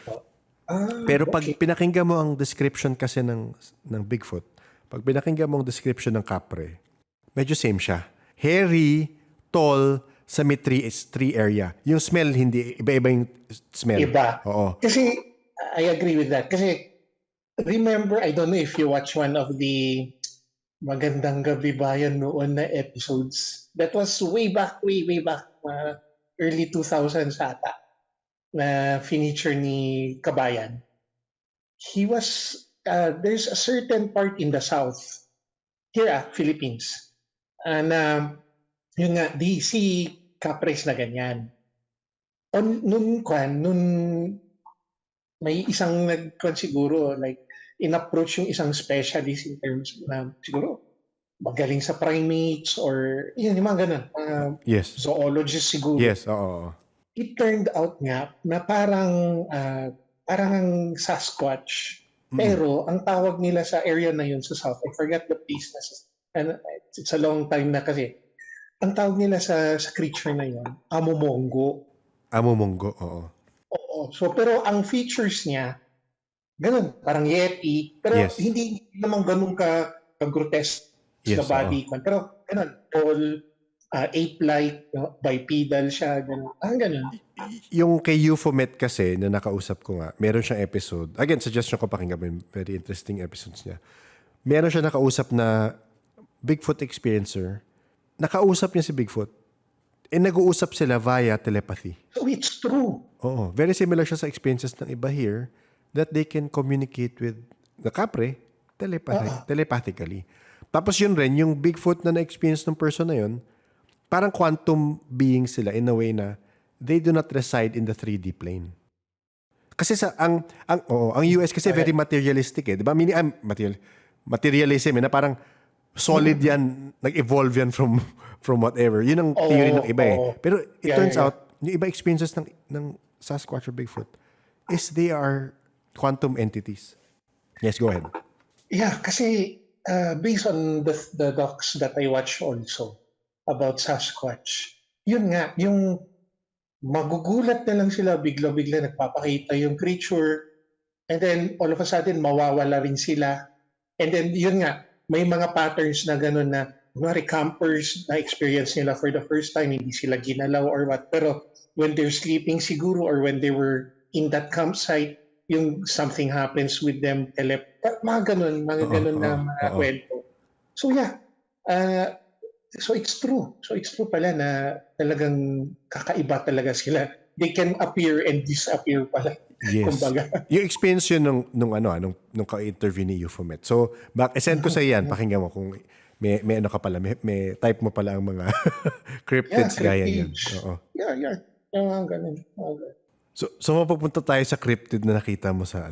[SPEAKER 1] Pero pag pinakinggan mo ang description kasi ng Bigfoot, pag pinakinggan mo ang description ng kapre, medyo same siya. Hairy, tall, sa may tree area. Yung smell, hindi, iba-iba yung smell.
[SPEAKER 2] Iba.
[SPEAKER 1] Oo.
[SPEAKER 2] Kasi, I agree with that. Kasi, remember, I don't know if you watch one of the Magandang Gabi Bayan noon na episodes. That was way back, early 2000s ata, na feature ni Kabayan. He was, there's a certain part in the South, here Philippines, na yun nga, si Capres na ganyan. Nun may isang nagkwan siguro, like, in-approach yung isang specialist in terms na siguro magaling sa primates or yun, yung mga ganun.
[SPEAKER 1] Yes.
[SPEAKER 2] Zoologist siguro.
[SPEAKER 1] Yes, oo.
[SPEAKER 2] It turned out nga na parang ang Sasquatch. Pero ang tawag nila sa area na yun sa South, I forget the place na, and it's a long time na kasi, ang tawag nila sa creature na yun, amomongo.
[SPEAKER 1] Amomongo, oo.
[SPEAKER 2] Oo. So, pero ang features niya, ganun, parang yeti, pero
[SPEAKER 1] Yes.
[SPEAKER 2] hindi naman ganun ka-grotesque sa
[SPEAKER 1] Yes,
[SPEAKER 2] body. Pero ganun, tall, ape-like, bipedal siya, ganun. Ganun.
[SPEAKER 1] Yung kay Euphomet kasi, na nakausap ko nga, meron siyang episode. Again, suggestion ko pakinggan mo yung very interesting episodes niya. Meron siya nakausap na Bigfoot experiencer. Nakausap niya si Bigfoot. Nag-uusap sila via telepathy.
[SPEAKER 2] So it's true.
[SPEAKER 1] Oo. Very similar siya sa experiences ng iba here that they can communicate with the kapre telepathically. Tapos yun rin, yung Bigfoot na na-experience ng person na yun, parang quantum being sila in a way na they do not reside in the 3D plane. Kasi ang US kasi very materialistic eh. 'Di ba? Materialism na parang solid yan, nag-evolve yan from whatever. Yun ang theory ng iba eh. Pero it turns out, yung iba experiences ng Sasquatch or Bigfoot is they are quantum entities. Yes, go ahead.
[SPEAKER 2] Yeah, kasi based on the docs that I watch also about Sasquatch, yun nga, yung magugulat na lang sila, bigla-bigla nagpapakita yung creature, and then all of a sudden mawawala rin sila. And then yun nga, may mga patterns na gano'n na kunwari campers na experience nila for the first time, hindi sila ginalaw or what. Pero when they're sleeping siguro or when they were in that campsite, yung something happens with them, mga ganun na mga kwento. So yeah, so it's true. So it's true pala na talagang kakaiba talaga sila. They can appear and disappear pala.
[SPEAKER 1] Yes.
[SPEAKER 2] Kumbaga.
[SPEAKER 1] Yung experience yun nung ka-interview ni Euphomet. So, send ko sa yan, pakinggan mo kung may ano ka pala, may type mo pala ang mga cryptids gaya yan. Oo.
[SPEAKER 2] Yeah. Yung ganun.
[SPEAKER 1] So mapupunta tayo sa cryptid na nakita mo sa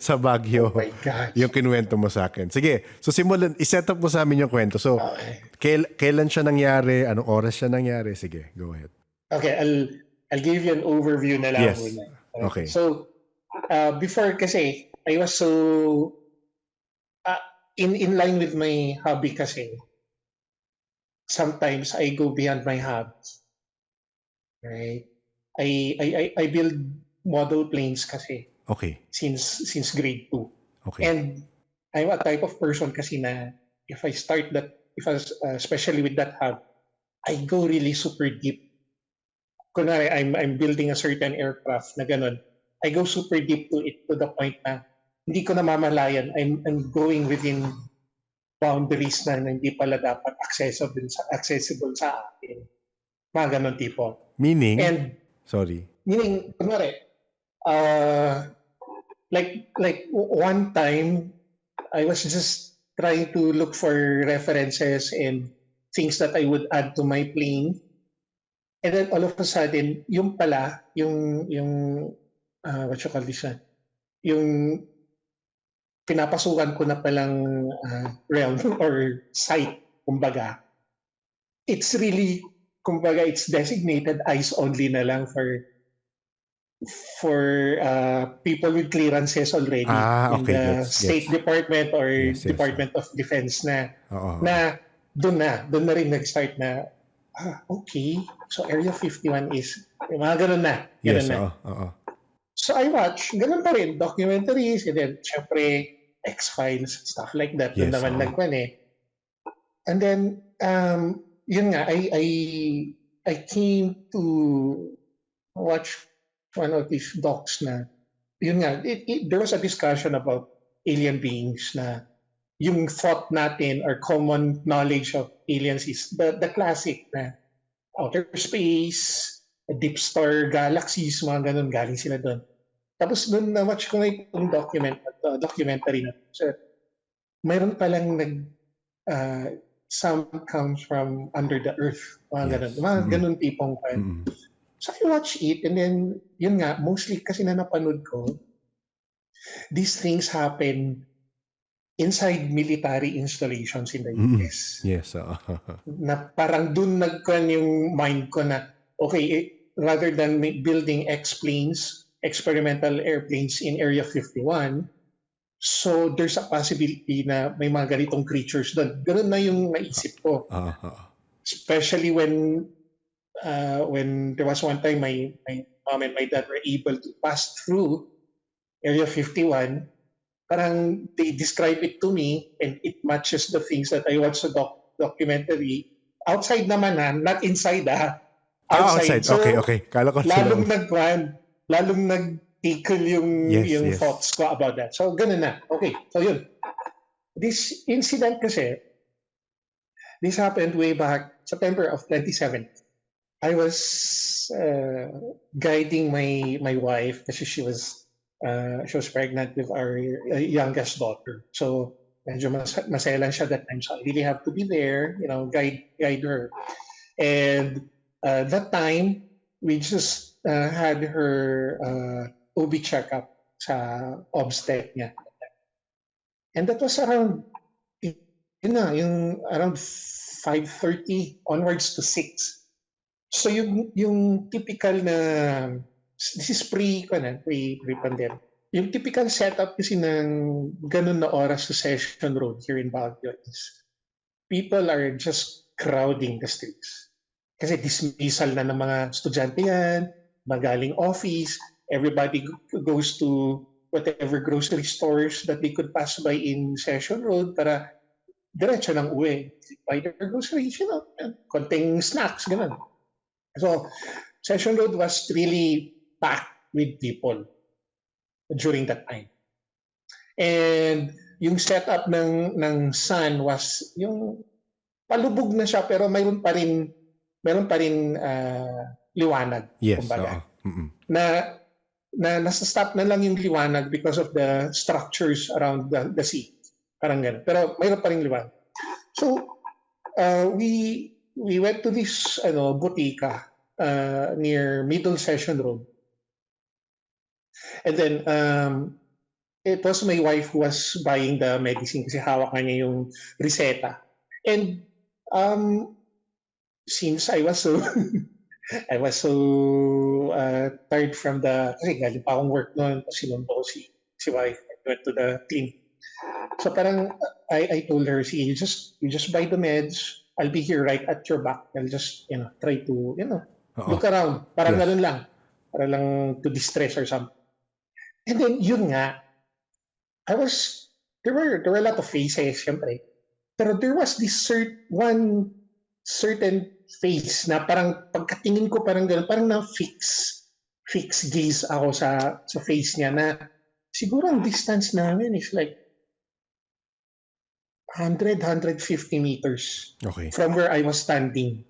[SPEAKER 1] sa Baguio.
[SPEAKER 2] Oh my gosh.
[SPEAKER 1] Yung kinuwento mo sa akin. Sige, so simulan, iset up mo sa amin yung kwento. So, kailan siya nangyari? Anong oras siya nangyari? Sige, go ahead.
[SPEAKER 2] Okay, I'll give you an overview na lang.
[SPEAKER 1] Yes.
[SPEAKER 2] Muna.
[SPEAKER 1] Okay.
[SPEAKER 2] So, before kasi, I was so, in line with my hobby kasi, sometimes I go beyond my hobbies. Right? I build model planes kasi.
[SPEAKER 1] Okay.
[SPEAKER 2] Since grade 2.
[SPEAKER 1] Okay.
[SPEAKER 2] And I'm a type of person kasi na if I start that, especially with that hobby, I go really super deep. Kunwari, I'm building a certain aircraft na ganun. I go super deep to it to the point na hindi ko namamalayan. I'm going within boundaries na hindi pala dapat accessible sa akin. Mga ganon tipo.
[SPEAKER 1] Meaning,
[SPEAKER 2] And meaning, kunwari, like one time, I was just trying to look for references and things that I would add to my plane. And then all of a sudden, yung pala, what you call this one? Yung pinapasukan ko na palang realm or site, kumbaga, it's really, kumbaga, it's designated eyes only na lang for people with clearances already in
[SPEAKER 1] okay,
[SPEAKER 2] the
[SPEAKER 1] gets.
[SPEAKER 2] State Department or
[SPEAKER 1] Yes.
[SPEAKER 2] Department of Defense na
[SPEAKER 1] Oo.
[SPEAKER 2] na doon na rin nag-start na okay, so Area 51 is mga ganun na.
[SPEAKER 1] Yes,
[SPEAKER 2] na.
[SPEAKER 1] oo.
[SPEAKER 2] So I watch, ganun pa rin, documentaries, and then syempre X-Files, stuff like that. Doon
[SPEAKER 1] Yes,
[SPEAKER 2] naman
[SPEAKER 1] oo.
[SPEAKER 2] nagwan eh. And then, yun nga, I came to watch one of these docs na, yun nga, there was a discussion about alien beings na yung thought natin or common knowledge of aliens is the classic na outer space, deep star galaxies, mga ganun, galing sila doon. Tapos doon na-watch ko na itong documentary na so, mayroon palang some comes from under the earth, mga ganun. Mga ganun tipong So I watch it and then, yun nga, mostly kasi na napanood ko, these things happen inside military installations in the US.
[SPEAKER 1] Yes,
[SPEAKER 2] Na parang dun nagkan yung mind ko na, okay, rather than building X-planes, experimental airplanes in Area 51, so there's a possibility na may mga ganitong creatures doon. Ganun na yung naisip ko. Especially when there was one time my mom and my dad were able to pass through Area 51, parang they describe it to me and it matches the things that I watched the documentary. Outside naman not inside
[SPEAKER 1] outside.
[SPEAKER 2] So,
[SPEAKER 1] Okay. Kala ko
[SPEAKER 2] lalong nag-tickle yung
[SPEAKER 1] yes.
[SPEAKER 2] thoughts ko about that. So, ganun na. Okay, so yun. This incident kasi, this happened way back September of 2017. I was guiding my wife kasi she was pregnant with our youngest daughter. So medyo maselan siya that time. So I really have to be there, guide her. And that time, we just had her OB checkup sa obstetric niya. And that was around, yung around 5:30 onwards to 6. So yung typical na, this is pre-pandemic. Yung typical setup kasi ng ganun na oras sa Session Road here in Baguio is people are just crowding the streets. Kasi dismissal na ng mga estudyante yan, magaling office, everybody goes to whatever grocery stores that they could pass by in Session Road para diretso ng uwi. Buy their groceries, konting snacks, ganun. So, Session Road was really packed with people during that time. And yung setup ng sun was yung palubog na siya pero mayroon pa rin liwanag, kumbaga. Na nasa-stop na lang yung liwanag because of the structures around the sea. Parang gano'n. Pero mayroon pa rin liwanag. So, we went to this butika near Middle Session Road. And then it was my wife who was buying the medicine kasi hawak niya yung reseta. And since I was so tired from kasi galing pa akong work noon, sinundo ko si wife, I went to the clinic. So parang I told her, see, you just buy the meds. I'll be here right at your back. I'll just try to look around. Parang ganun lang. Para lang to distress or something. And then yun nga, there were a lot of faces, syempre. Pero there was this one certain face na parang pagkatingin ko parang ganun, parang na-fix gaze ako sa face niya na siguro ang distance namin is like 150 meters from where I was standing.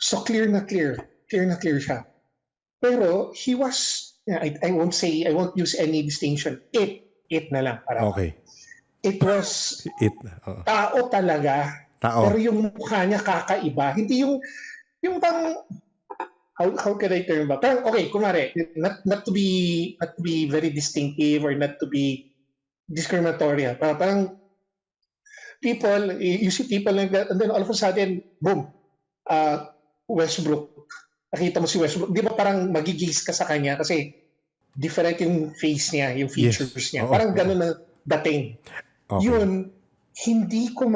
[SPEAKER 2] So clear na clear siya. Pero he was, I won't use any distinction. It na lang para.
[SPEAKER 1] Okay.
[SPEAKER 2] It was
[SPEAKER 1] It.
[SPEAKER 2] tao talaga.
[SPEAKER 1] Tao.
[SPEAKER 2] Pero yung mukha niya kakaiba. Hindi yung bang, how can I term ba? Parang, okay, kumare, not to be very distinctive or not to be discriminatory. Parang people, you see people like that, and then all of a sudden, boom, Westbrook. Nakita mo si Westbrook. Di ba parang magigigs ka sa kanya kasi different yung face niya, yung features niya.
[SPEAKER 1] Oo,
[SPEAKER 2] Parang ganun na dating.
[SPEAKER 1] Okay.
[SPEAKER 2] Yun, hindi ko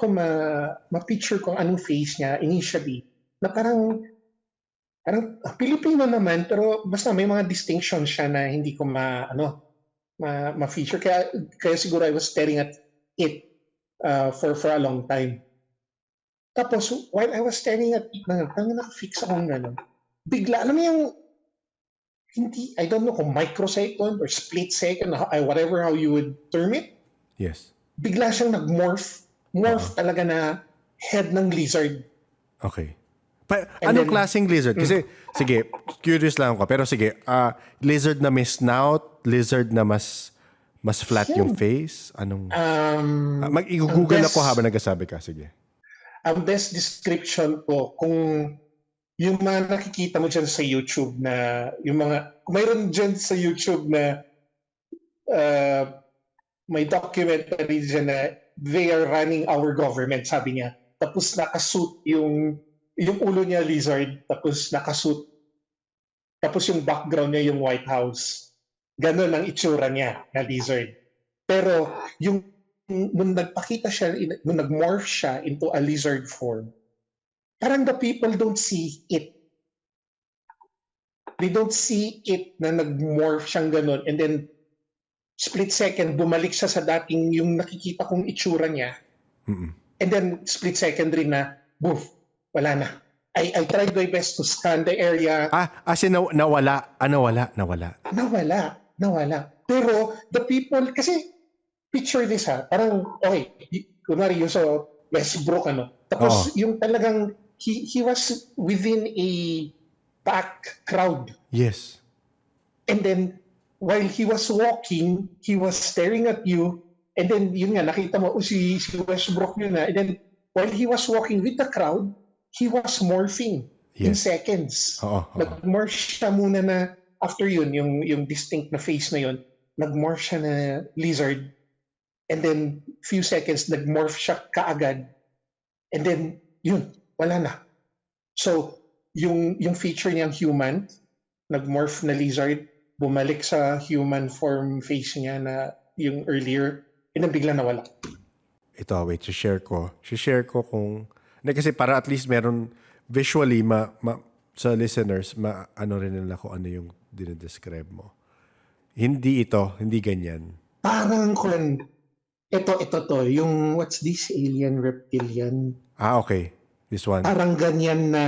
[SPEAKER 2] ma-picture kung anong face niya initially. Na parang Pilipino naman, pero basta may mga distinctions siya na hindi ko ma-feature. Kaya siguro I was staring at it for a long time. Tapos, while I was staring at it, parang nakafix akong gano'n. Bigla, alam mo yung, hindi, I don't know kung microsecond or split second, whatever how you would term it.
[SPEAKER 1] Yes.
[SPEAKER 2] Bigla siyang nag-morph. Morph talaga na head ng lizard.
[SPEAKER 1] Okay. Anong klaseng lizard? Kasi, sige, curious lang ako. Pero sige, lizard na may snout, lizard na mas flat yung face? Anong... Mag-i-google ako habang nagsasabi ka. Sige.
[SPEAKER 2] Ang best description ko, kung yung mga nakikita mo dyan sa YouTube na, kung mayroon dyan sa YouTube na may documentary dyan na they are running our government, sabi niya. Tapos nakasuit yung ulo niya lizard, tapos nakasuit. Tapos yung background niya yung White House. Ganon ang itsura niya na lizard. Pero nung nagpakita siya, nung nag-morph siya into a lizard form, parang the people don't see it. They don't see it na nag-morph siyang ganon. And then, split second, bumalik siya sa dating yung nakikita kong itsura niya.
[SPEAKER 1] Mm-mm.
[SPEAKER 2] And then, split second rin na, boof, wala na. I tried my best to scan the area.
[SPEAKER 1] As in nawala.
[SPEAKER 2] Nawala. Pero, the people, kasi, picture this parang, okay, kunwari yung sa Westbrook, tapos yung talagang, he was within a packed crowd.
[SPEAKER 1] Yes.
[SPEAKER 2] And then, while he was walking, he was staring at you, and then, yun nga, nakita mo, si Westbrook yun na, and then, while he was walking with the crowd, he was morphing in seconds. Nag-morph siya muna na, after yun, yung distinct na face na yun, nag-morph siya na lizard. And then, few seconds, nag-morph siya kaagad. And then, yun, wala na. So, yung feature niyang human, nag-morph na lizard, bumalik sa human form face niya na yung earlier, and then bigla nawala.
[SPEAKER 1] Ito, wait, share ko kung... Kasi para at least meron visually, sa listeners, ano rin nila kung ano yung dinedescribe mo. Hindi ganyan.
[SPEAKER 2] Parang ito to, yung what's this alien reptilian?
[SPEAKER 1] Okay. This one.
[SPEAKER 2] Parang ganyan na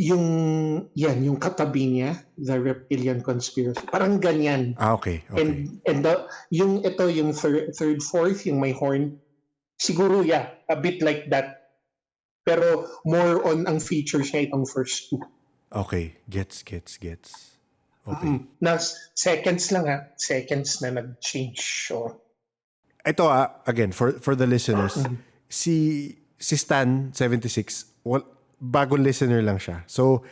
[SPEAKER 2] yung katabi niya, the reptilian conspiracy. Parang ganyan.
[SPEAKER 1] Okay.
[SPEAKER 2] And yung third, fourth, yung may horn, siguro a bit like that. Pero more on ang features niya itong first two.
[SPEAKER 1] Okay. Gets. Okay.
[SPEAKER 2] Na seconds lang seconds na nag-change. So,
[SPEAKER 1] ito again, for the listeners, si Stan 76, bagong listener lang siya. So,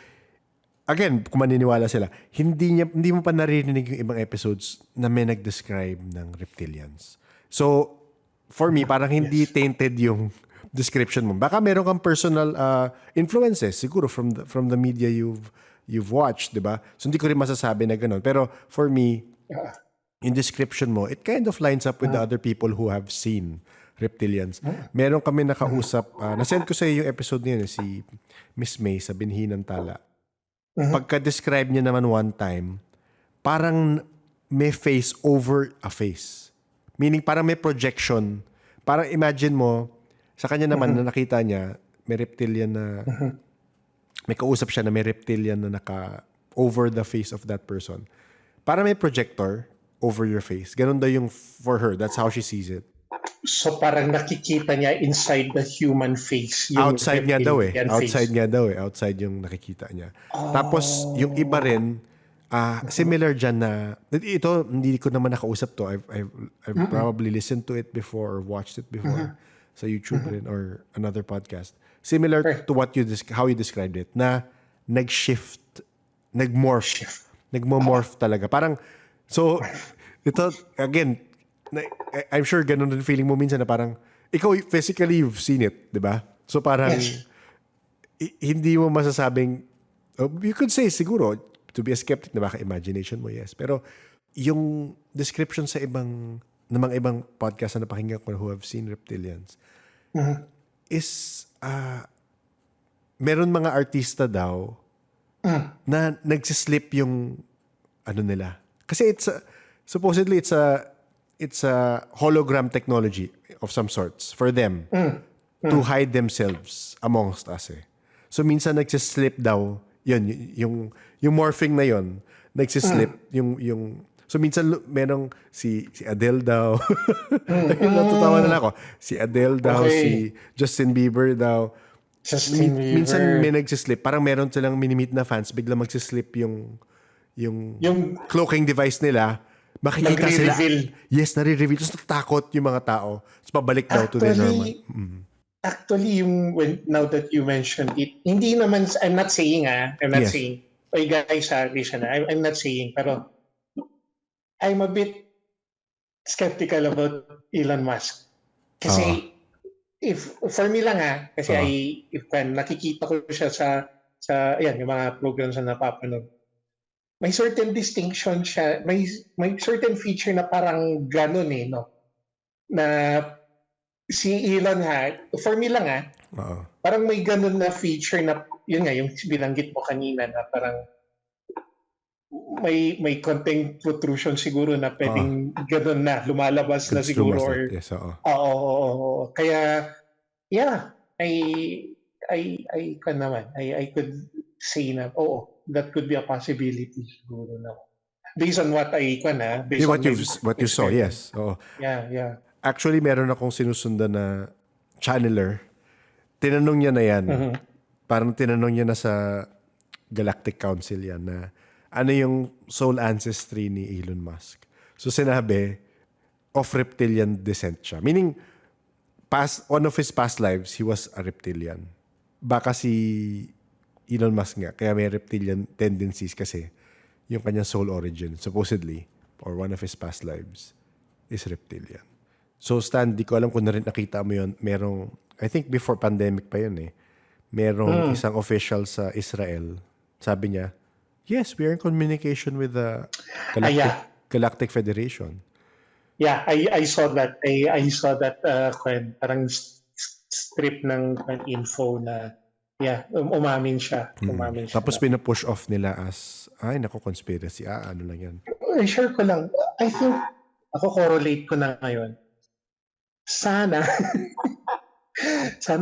[SPEAKER 1] again, kung maniniwala sila, hindi mo pa naririnig yung ibang episodes na may nag-describe ng reptilians. So, for me, parang hindi tainted yung description mo. Baka meron kang personal influences, siguro from the media you've watched, di ba? So, hindi ko rin masasabi na ganun. Pero, for me, in description mo, it kind of lines up with the other people who have seen reptilians. Meron kami nakausap, nasend ko sa iyo yung episode niya, si Miss May sa Binhi ng Tala. Pagka-describe niya naman one time, parang may face over a face. Meaning parang may projection. Parang imagine mo, sa kanya naman na nakita niya, may reptilian na, may kausap siya na may reptilian na naka over the face of that person. Parang may projector over your face. Ganun daw yung for her. That's how she sees it.
[SPEAKER 2] So parang nakikita niya inside the human face, yung
[SPEAKER 1] Outside nga daw eh.
[SPEAKER 2] reptilian
[SPEAKER 1] Outside
[SPEAKER 2] face.
[SPEAKER 1] nga daw eh. Outside yung nakikita niya. Tapos, yung iba
[SPEAKER 2] Oh.
[SPEAKER 1] rin, similar dyan na, ito, hindi ko naman nakausap to. I've probably listened to it before or watched it before sa YouTube rin or another podcast. Similar
[SPEAKER 2] Right.
[SPEAKER 1] to what how you described it, na nag-shift, nagmo-morph talaga. Parang, so, ito, again, I'm sure ganun rin feeling mo minsan na parang, ikaw physically you've seen it, di ba? So parang,
[SPEAKER 2] Yes.
[SPEAKER 1] hindi mo masasabing, you could say siguro, to be a skeptic na baka imagination mo, yes. Pero yung description sa ng mga ibang podcast na napakinggan ko who have seen reptilians is, meron mga artista daw na nagsislip yung ano nila. Kasi supposedly it's a hologram technology of some sorts for them to hide themselves amongst us eh. So minsan nagsislip daw, yung morphing na yun, nagsislip yung so minsan merong si Adele daw. Ayun, natatawa na lang ako. Si Adele daw,
[SPEAKER 2] Okay.
[SPEAKER 1] si Justin Bieber daw.
[SPEAKER 2] Justin
[SPEAKER 1] Minsan
[SPEAKER 2] Bieber.
[SPEAKER 1] may nagsislip. Parang meron silang minimit na fans, bigla magsislip yung
[SPEAKER 2] Yung
[SPEAKER 1] cloaking device nila. Makikita sila.
[SPEAKER 2] nagre-reveal.
[SPEAKER 1] Yes, nare-reveal. Tapos natatakot yung mga tao. Tapos pabalik daw to their normal.
[SPEAKER 2] Actually, now that you mentioned it, hindi naman, I'm not saying
[SPEAKER 1] Yes.
[SPEAKER 2] oy guys, listen, I'm not saying, pero I'm a bit skeptical about Elon Musk. Kasi, if for me lang kasi nakikita ko siya sa ayan, yung mga programs na napapanood. May certain distinction siya, may certain feature na parang ganun no? Na si Elon for me lang parang may ganun na feature na, yun nga, yung binanggit mo kanina na parang may konting protrusion siguro na pwedeng ganun na, lumalabas na siguro. Or,
[SPEAKER 1] Yes,
[SPEAKER 2] oo. Kaya, yeah, I could say na, that could be a possibility siguro na. Based on what based on
[SPEAKER 1] what you saw, yes. Oo.
[SPEAKER 2] Yeah.
[SPEAKER 1] Actually, meron akong sinusundan na channeler. Tinanong niya na yan. Parang tinanong niya na sa Galactic Council yan na ano yung soul ancestry ni Elon Musk. So sinabi, of reptilian descent siya. Meaning, one of his past lives, he was a reptilian. Baka si Elon Musk nga, kaya may reptilian tendencies kasi yung kanyang soul origin, supposedly, or one of his past lives, is reptilian. So Stan, di ko alam kung nakita mo yun, merong, I think before pandemic pa yun merong isang official sa Israel, sabi niya, yes, we are in communication with the Galactic Federation.
[SPEAKER 2] Yeah, I saw that. I saw that parang strip ng info na umamin siya.
[SPEAKER 1] Tapos pinapush off nila as, ay naku, conspiracy. Ano lang yan.
[SPEAKER 2] Share ko lang. I think, ako correlate ko na ngayon. Sana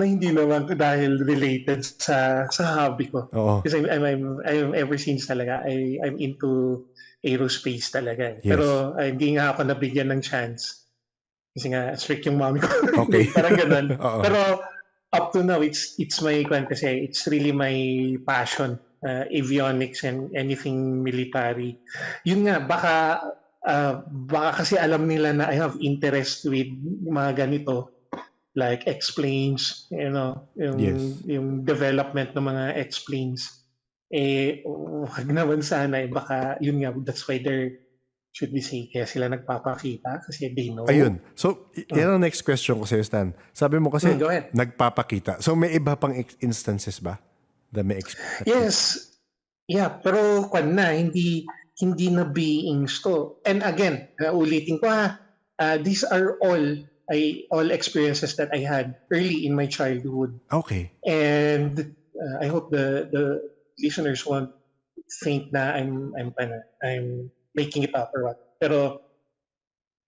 [SPEAKER 2] hindi naman dahil related sa hobby ko.
[SPEAKER 1] Oo.
[SPEAKER 2] Kasi I'm ever since talaga, I'm into aerospace talaga.
[SPEAKER 1] Yes.
[SPEAKER 2] Pero hindi nga ako nabigyan ng chance. Kasi nga, strict yung mommy ko.
[SPEAKER 1] Okay.
[SPEAKER 2] Parang ganun.
[SPEAKER 1] Oo.
[SPEAKER 2] Pero up to now, it's my kasi it's really my passion. Avionics and anything military. Yun nga, baka kasi alam nila na I have interest with mga ganito, like X-planes, yung development ng mga X-planes. Wag naman sana baka yun nga, that's why there should be say kaya sila nagpapakita kasi they know.
[SPEAKER 1] Ayun. So, yan ang next question ko sa'yo, Stan. Sabi mo kasi,
[SPEAKER 2] Go ahead.
[SPEAKER 1] nagpapakita. So, may iba pang instances ba?
[SPEAKER 2] Yes. Yeah, pero hindi na beings to. And again, ulitin ko these are all experiences that I had early in my childhood.
[SPEAKER 1] Okay.
[SPEAKER 2] And I hope the listeners won't think na I'm making it up or what. Pero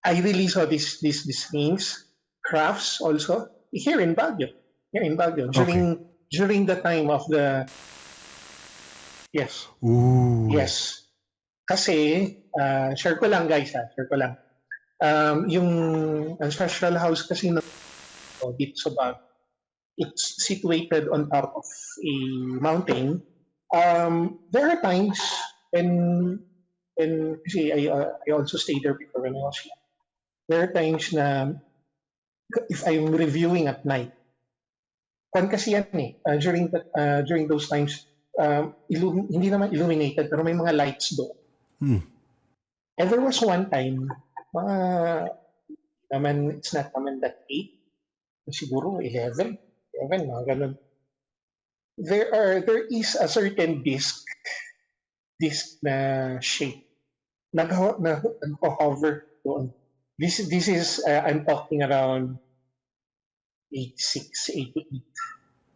[SPEAKER 2] I really saw these things, crafts also here in Baguio. During the time of the yes.
[SPEAKER 1] Ooh.
[SPEAKER 2] Yes. Kasi share ko lang guys, share ko lang. Yung ancestral house kasi dito sa Baguio, it's situated on top of a mountain. There are times when kasi I also stayed there before when I was young. There are times na if I'm reviewing at night, kasi yan during those times, hindi naman illuminated pero may mga lights doon. And there was one time, mga it's not naman that 8, siguro 11, mga ganun. There is a certain disc na shape nag-hover doon. This is I'm talking around 86, 88,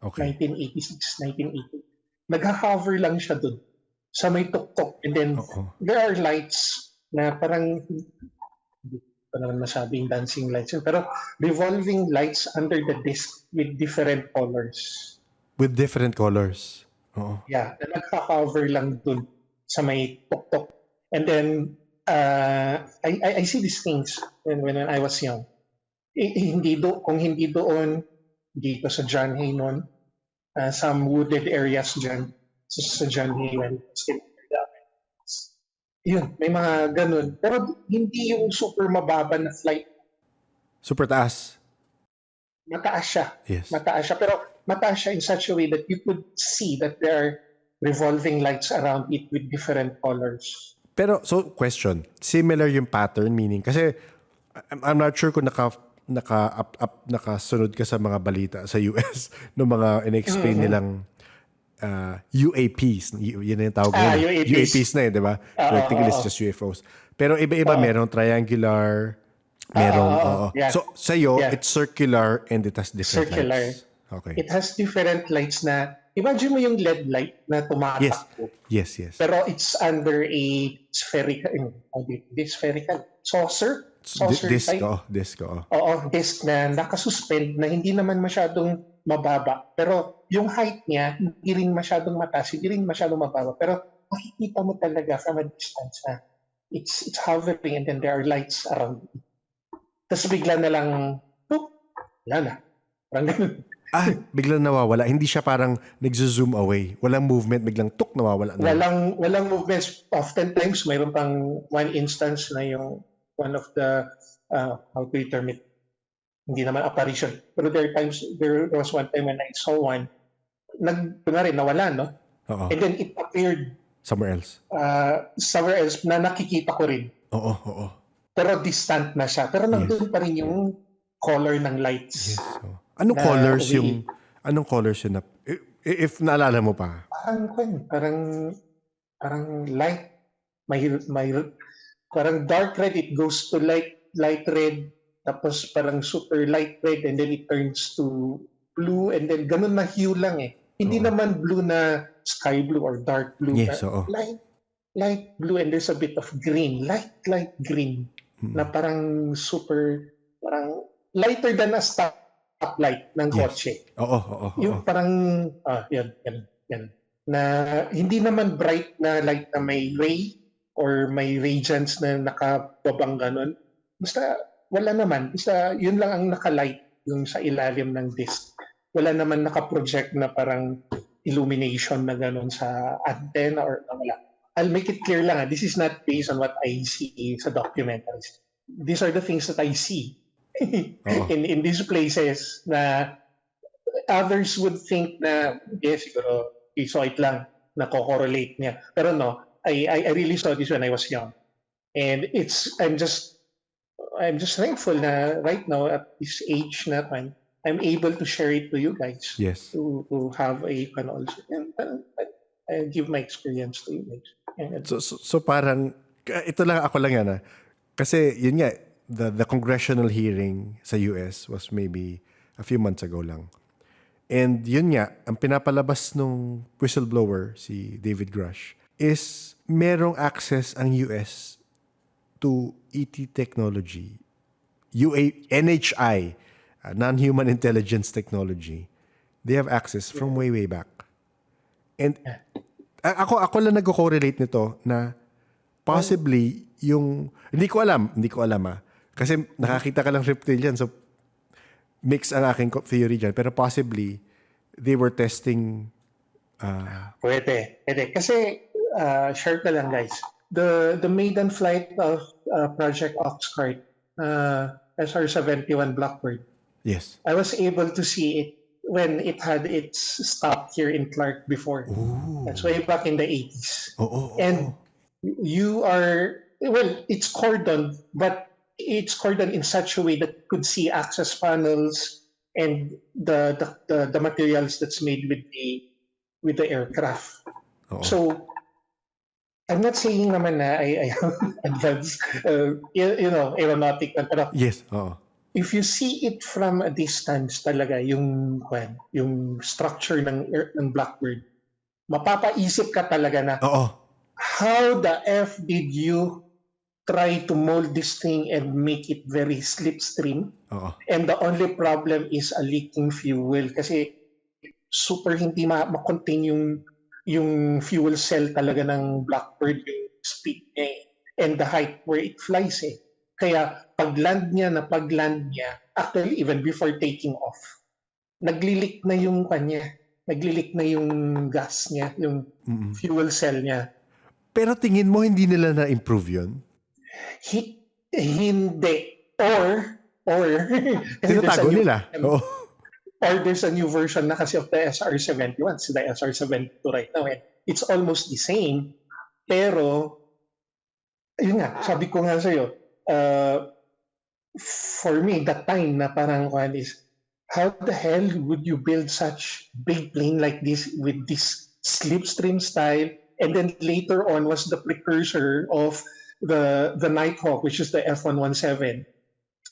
[SPEAKER 1] Okay.
[SPEAKER 2] 1986, 1980. Nag-hover lang siya doon sa may tuktok, and then there are lights na parang hindi ko naman masabing dancing lights pero revolving lights under the disc with different colors.
[SPEAKER 1] With different colors. Oo.
[SPEAKER 2] Yeah, na nagka-cover lang dun sa may tuktok. And then, I see these things when I was young. Kung hindi doon, dito sa John Hay noon, some wooded areas dyan, sa John Hay, when still yun, may mga ganun. Pero hindi yung super mababa na flight.
[SPEAKER 1] Super taas.
[SPEAKER 2] Mataas siya.
[SPEAKER 1] Yes.
[SPEAKER 2] Mataas siya. Pero mataas siya in such a way that you could see that there are revolving lights around it with different colors.
[SPEAKER 1] Pero, so, question. Similar yung pattern, meaning, kasi, I'm not sure kung nakasunod ka sa mga balita sa US no mga in-explain nilang UAPs. Yun na yung tawag nila. UAPs na di ba? Practically, it's just UFOs. Pero iba-iba, merong triangular, merong,
[SPEAKER 2] yeah.
[SPEAKER 1] So, sa'yo, it's circular and it has different lights. Okay.
[SPEAKER 2] It has different lights na, imagine mo yung LED light na tumatakbo.
[SPEAKER 1] Yes.
[SPEAKER 2] Pero it's under a spherical, saucer
[SPEAKER 1] Disc,
[SPEAKER 2] type.
[SPEAKER 1] disc.
[SPEAKER 2] Oo, disc na nakasuspend na hindi naman masyadong mababa. Pero yung height niya, hindi rin masyadong mataas, hindi rin masyadong mababa. Pero makikita mo talaga from a distance na it's hovering and then there are lights around it. Tapos bigla na lang, wala na. Parang ganun.
[SPEAKER 1] Biglang nawawala. Hindi siya parang nagzo-zoom away. Walang movement, biglang nawawala na.
[SPEAKER 2] Walang movements. Oftentimes, mayroon pang one instance na yung one of the, how to term it, hindi naman apparition. Pero there was one time when I saw one, nawala, no?
[SPEAKER 1] Oo.
[SPEAKER 2] And then it appeared
[SPEAKER 1] somewhere else
[SPEAKER 2] na nakikita ko rin.
[SPEAKER 1] Oo.
[SPEAKER 2] Pero distant na siya. Pero nandun pa rin yung color ng lights.
[SPEAKER 1] Yes. Anong colors yung na, if naalala mo pa?
[SPEAKER 2] Parang light. May parang dark red, it goes to light red, tapos parang super light red, and then it turns to blue, and then ganun na hue lang eh. Hindi naman blue na sky blue or dark blue.
[SPEAKER 1] Yes,
[SPEAKER 2] light blue, and there's a bit of green, light green, na parang parang lighter than a stoplight ng kotse.
[SPEAKER 1] Oo.
[SPEAKER 2] Yung parang, yan. Na hindi naman bright na light na may ray or may radiance na nakababang ganun. Basta wala naman. Basta yun lang ang nakalight yung sa ilalim ng disc. Wala naman nakaproject na parang illumination na ganun sa antenna or wala. I'll make it clear lang. This is not based on what I see sa documentaries. These are the things that I see in these places na others would think na siguro saw it lang na co-correlate niya. Pero no, I really saw this when I was young. And I'm just thankful na right now at this age na I'm able to share it to you guys.
[SPEAKER 1] Yes.
[SPEAKER 2] To have a also. I give my experience to you guys.
[SPEAKER 1] So parang, ito lang, ako lang yan kasi yun nga, the congressional hearing sa US was maybe a few months ago lang. And yun nga, ang pinapalabas nung whistleblower, si David Grush, is merong access ang US to ET technology, NHI, non-human intelligence technology. They have access from way back. And ako lang nag-correlate nito na possibly yung, hindi ko alam Kasi nakakita ka lang reptilian, so mix ang aking theory dyan. Pero possibly, they were testing...
[SPEAKER 2] Pwede. Kasi, share ko lang guys. The maiden flight of Project Oxcart, SR-71 Blackbird,
[SPEAKER 1] Yes.
[SPEAKER 2] I was able to see it when it had its stop here in Clark before.
[SPEAKER 1] Ooh.
[SPEAKER 2] That's way back in the 80s.
[SPEAKER 1] And
[SPEAKER 2] You are, well, it's cordoned, but it's cordoned in such a way that you could see access panels and the materials that's made with the aircraft. So I'm not saying naman na I have advanced, aeronautic, pero
[SPEAKER 1] yes.
[SPEAKER 2] if you see it from a distance talaga, yung structure ng Blackbird, mapapaisip ka talaga na, how the F did you try to mold this thing and make it very slipstream? And the only problem is a leaking fuel kasi super hindi ma-contain yung fuel cell talaga ng Blackbird, yung speed niya and the height where it flies Kaya pag-land niya, actually even before taking off, naglilik na yung kanya. Naglilik na yung gas niya, yung fuel cell niya.
[SPEAKER 1] Pero tingin mo hindi nila na-improve yun?
[SPEAKER 2] Hindi. Or
[SPEAKER 1] tinatago nila.
[SPEAKER 2] Or there's a new version na kasi of the SR-71. So the SR-72 right now. It's almost the same. Pero, yun nga, sabi ko nga sa'yo, for me, that time na parang is, how the hell would you build such big plane like this with this slipstream style? And then later on was the precursor of the Nighthawk, which is the F-117,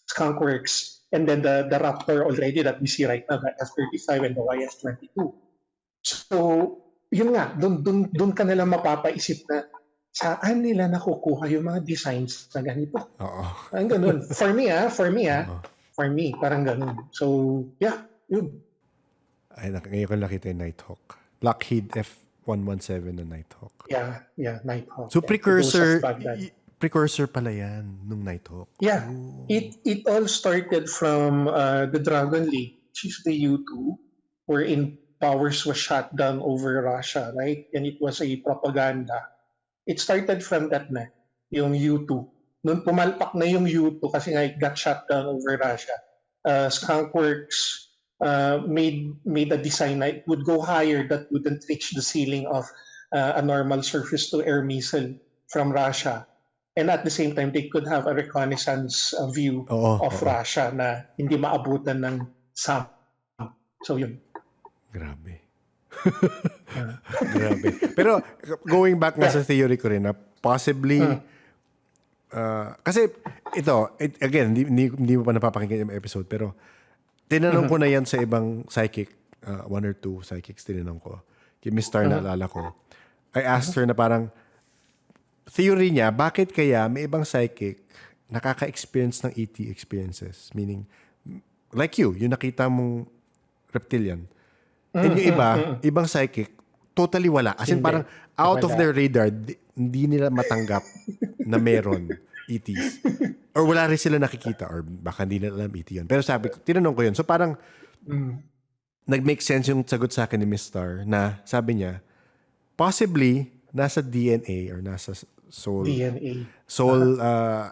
[SPEAKER 2] Skunkworks, and then the Raptor already that we see right now, the F-35 and the YF-22. So, yun nga, dun ka nila mapapaisip na saan nila nakukuha yung mga designs na ganito. Ang ganun. For me, parang ganun. So, yeah, yun.
[SPEAKER 1] Ay, ngayon ko nakita yung Nighthawk. Lockheed F-117 na Nighthawk.
[SPEAKER 2] Yeah, Nighthawk.
[SPEAKER 1] So, precursor pala yan nung Nighthawk.
[SPEAKER 2] Yeah. It all started from the Dragon League, which is the U-2, wherein powers was shut down over Russia, right? And it was a propaganda. It started from that na, yung U-2. Noon pumalpak na yung U-2 kasi nga it got shut down over Russia. Skunkworks made a design that would go higher that wouldn't reach the ceiling of a normal surface-to-air missile from Russia. And at the same time, they could have a reconnaissance view of Russia na hindi maabutan ng SAM. So yun.
[SPEAKER 1] Grabe. Grabe. Pero going back nga sa theory ko rin na possibly kasi again, hindi mo pa napapakinggan yung episode, pero tinanong ko na yan sa ibang psychic, one or two psychics tinanong ko. Kay Miss Star naalala ko. I asked her na parang theory niya, bakit kaya may ibang psychic nakaka-experience ng ET experiences? Meaning, like you nakita mong reptilian. And yung ibang psychic, totally wala. As in parang out of their radar, hindi nila matanggap na meron ETs. Or wala rin sila nakikita or baka hindi nila alam ET yun. Pero sabi ko, tinanong ko yun. So parang nag-make sense yung sagot sa akin ni Miss Star na sabi niya, possibly nasa DNA or nasa soul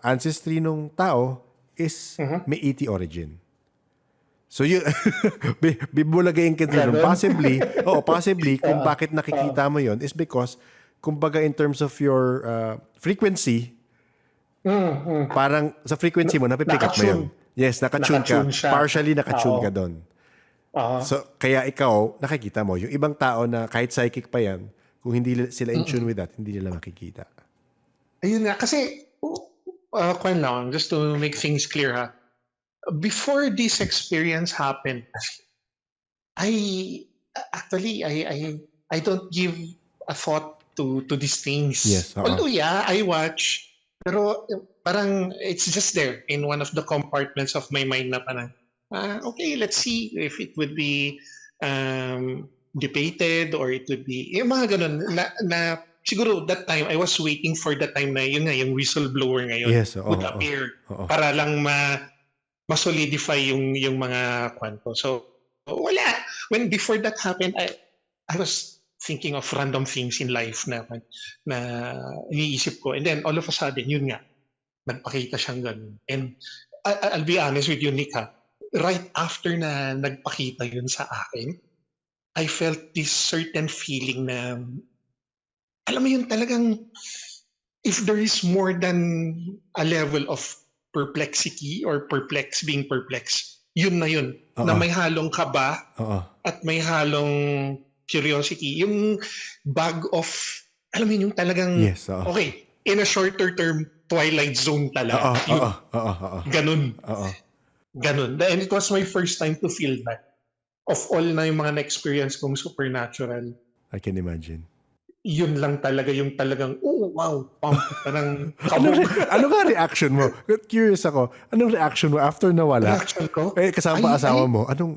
[SPEAKER 1] ancestry nung tao is may ET origin. So yun, bibulagayin kita nun. Possibly, kung bakit nakikita mo yon is because, kumbaga in terms of your frequency, parang sa frequency mo, napipick up mo yun. Yes, nakatune ka. Partially nakatune ka doon. So, kaya ikaw, nakikita mo. Yung ibang tao na kahit psychic pa yan, kung hindi sila in tune with that, hindi nila makikita.
[SPEAKER 2] Ayun nga, kasi, just to make things clear ha, before this experience happened, I don't give a thought to these things.
[SPEAKER 1] Yes,
[SPEAKER 2] although I watch, pero parang it's just there in one of the compartments of my mind na parang, okay, let's see if it would be debated or it would be, yung mga ganun na siguro that time, I was waiting for the time na yun nga, yung whistleblower ngayon
[SPEAKER 1] Yes,
[SPEAKER 2] would appear
[SPEAKER 1] oo.
[SPEAKER 2] para lang ma-solidify yung mga kwento. So, wala. Before that happened, I was thinking of random things in life na iniisip ko. And then, all of a sudden, yun nga, nagpakita siyang ganun. And I'll be honest with you, Nick, ha? Right after na nagpakita yun sa akin, I felt this certain feeling na, alam mo yun, talagang if there is more than a level of perplexity or being perplexed, yun na yun. Na may halong kaba at may halong curiosity. Yung bag of, alam mo yun, yung talagang, okay, in a shorter term, Twilight Zone talaga. Ganun. Ganun. And it was my first time to feel that. Of all na yung mga na-experience kong supernatural,
[SPEAKER 1] I can imagine.
[SPEAKER 2] Yun lang talaga yung talagang, oh wow, pump, parang kabog.
[SPEAKER 1] Ano nga reaction mo? Curious ako. Anong reaction mo after nawala?
[SPEAKER 2] Reaction ko?
[SPEAKER 1] Kasama asawa mo. Anong,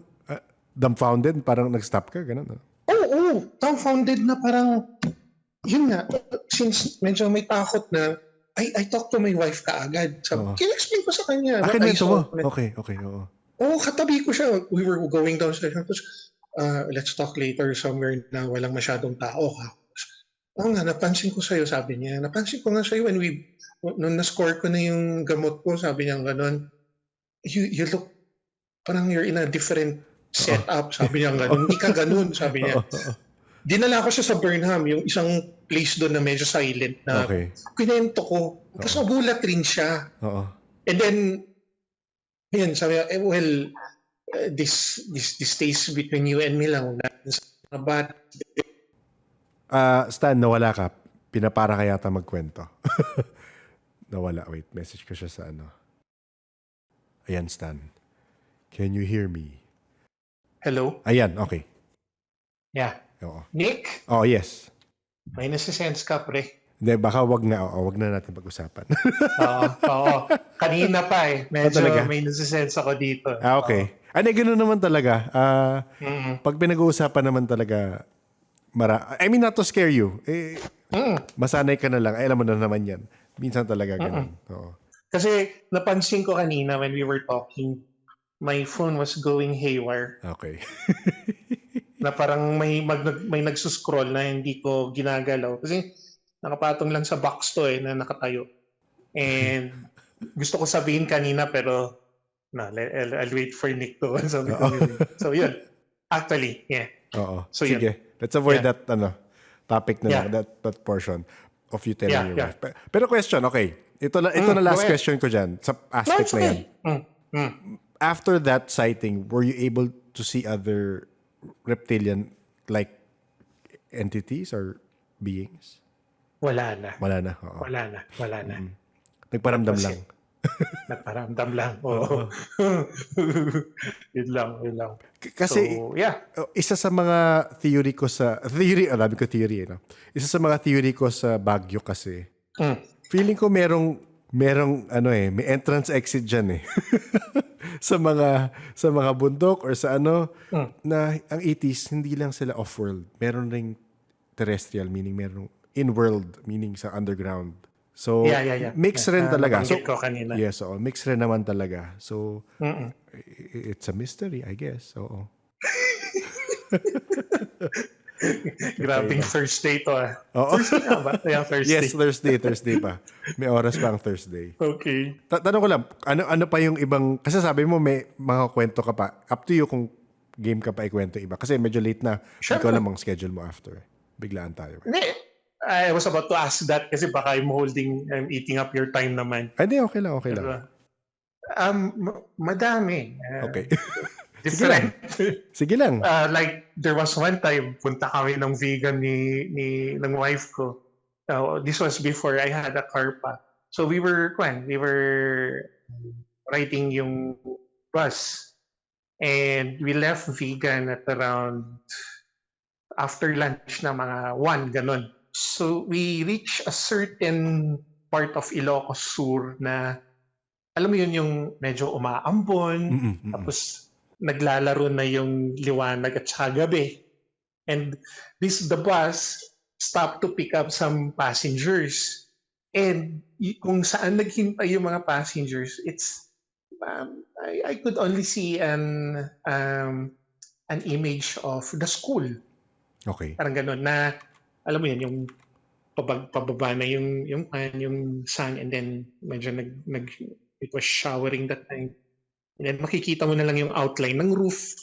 [SPEAKER 1] dumbfounded? Parang nag-stop ka? Ganun?
[SPEAKER 2] Oo, dumbfounded na parang, yun nga, since medyo may takot na, I talked to my wife kaagad. Kina-explain ko sa kanya.
[SPEAKER 1] Kinento mo? Okay, oo.
[SPEAKER 2] Oo, katabi ko siya. We were going downstairs. Let's talk later somewhere na walang masyadong tao. Oo nga, napansin ko sa'yo, sabi niya. Napansin ko nga sa'yo nung na-score ko na yung gamot ko, sabi niya gano'n, you look, parang you're in a different setup, sabi niya gano'n. Hindi ka gano'n, sabi niya. Dinala ko siya sa Burnham, yung isang place doon na medyo silent na kinento ko. Tapos nagulat rin siya. And then, yun, sabi niya, this stays between you and me lang. But,
[SPEAKER 1] Stan, nawala ka. Pinapara ka yata magkwento. Nawala. Wait, message ko siya sa ano. Ayan, Stan. Can you hear me?
[SPEAKER 2] Hello?
[SPEAKER 1] Ayan, okay.
[SPEAKER 2] Yeah.
[SPEAKER 1] Oo.
[SPEAKER 2] Nick?
[SPEAKER 1] Oh, yes.
[SPEAKER 2] May nasisense ka, pre.
[SPEAKER 1] Hindi, baka wag na natin pag-usapan.
[SPEAKER 2] Oo. Kanina pa medyo may nasisense ako dito.
[SPEAKER 1] Okay. Ganun naman talaga. Pag pinag-uusapan naman talaga, I mean, not to scare you. Masanay ka na lang. Alam mo na naman yan. Minsan talaga ganun. Oo. Kasi
[SPEAKER 2] napansin ko kanina when we were talking, my phone was going haywire.
[SPEAKER 1] Okay.
[SPEAKER 2] Na parang may nagsuscroll na hindi ko ginagalaw. Kasi nakapatong lang sa box to na nakatayo. And gusto ko sabihin kanina pero I'll wait for Nick to. So yun. Actually, yeah.
[SPEAKER 1] Oo.
[SPEAKER 2] So,
[SPEAKER 1] sige.
[SPEAKER 2] yun.
[SPEAKER 1] Let's avoid that topic na lang, that portion of you telling your wife. Pero question, okay. Ito na last question ko dyan sa aspect na yan. After that sighting, were you able to see other reptilian-like entities or beings?
[SPEAKER 2] Wala na.
[SPEAKER 1] Wala na. Nagparamdam lang.
[SPEAKER 2] Nagparamdam lang. Oo. Yun lang.
[SPEAKER 1] Kasi, isa sa mga theory ko no? Isa sa mga theory ko sa Baguio kasi, feeling ko merong may entrance exit dyan sa mga bundok or sa na ang ETs, hindi lang sila off-world. Meron ring terrestrial, meaning merong in-world, meaning sa underground. So, mix rin talaga. So, yes, mix rin naman talaga. So, it's a mystery, I guess. Oo.
[SPEAKER 2] Grabing Thursday to
[SPEAKER 1] Oo.
[SPEAKER 2] Thursday na ba? Thursday.
[SPEAKER 1] Yes, Thursday pa. May oras pa ang Thursday.
[SPEAKER 2] Okay.
[SPEAKER 1] Tanong ko lang, ano pa yung ibang, kasi sabi mo may mga kwento ka pa. Up to you kung game ka pa ikwento iba. Kasi medyo late na. Sure. Ikaw lang ang schedule mo after. Biglaan tayo.
[SPEAKER 2] I was about to ask that kasi baka I'm eating up your time naman.
[SPEAKER 1] Hindi, okay lang.
[SPEAKER 2] Madami.
[SPEAKER 1] Okay.
[SPEAKER 2] Different.
[SPEAKER 1] Sige lang.
[SPEAKER 2] Like, there was one time, punta kami ng vegan ng wife ko. This was before I had a car pa. So we were riding yung bus. And we left vegan at around after lunch na mga 1, ganun. So we reached a certain part of Ilocos Sur na, alam mo yun, yung medyo umaambon, tapos naglalaro na yung liwanag at saka gabi. And the bus stopped to pick up some passengers. And kung saan naghintay yung mga passengers, it's I could only see an image of the school.
[SPEAKER 1] Okay.
[SPEAKER 2] Parang ganun na, alam mo yun, yung pababa na yung sun, and then medyo it was showering that time. And then makikita mo na lang yung outline ng roof.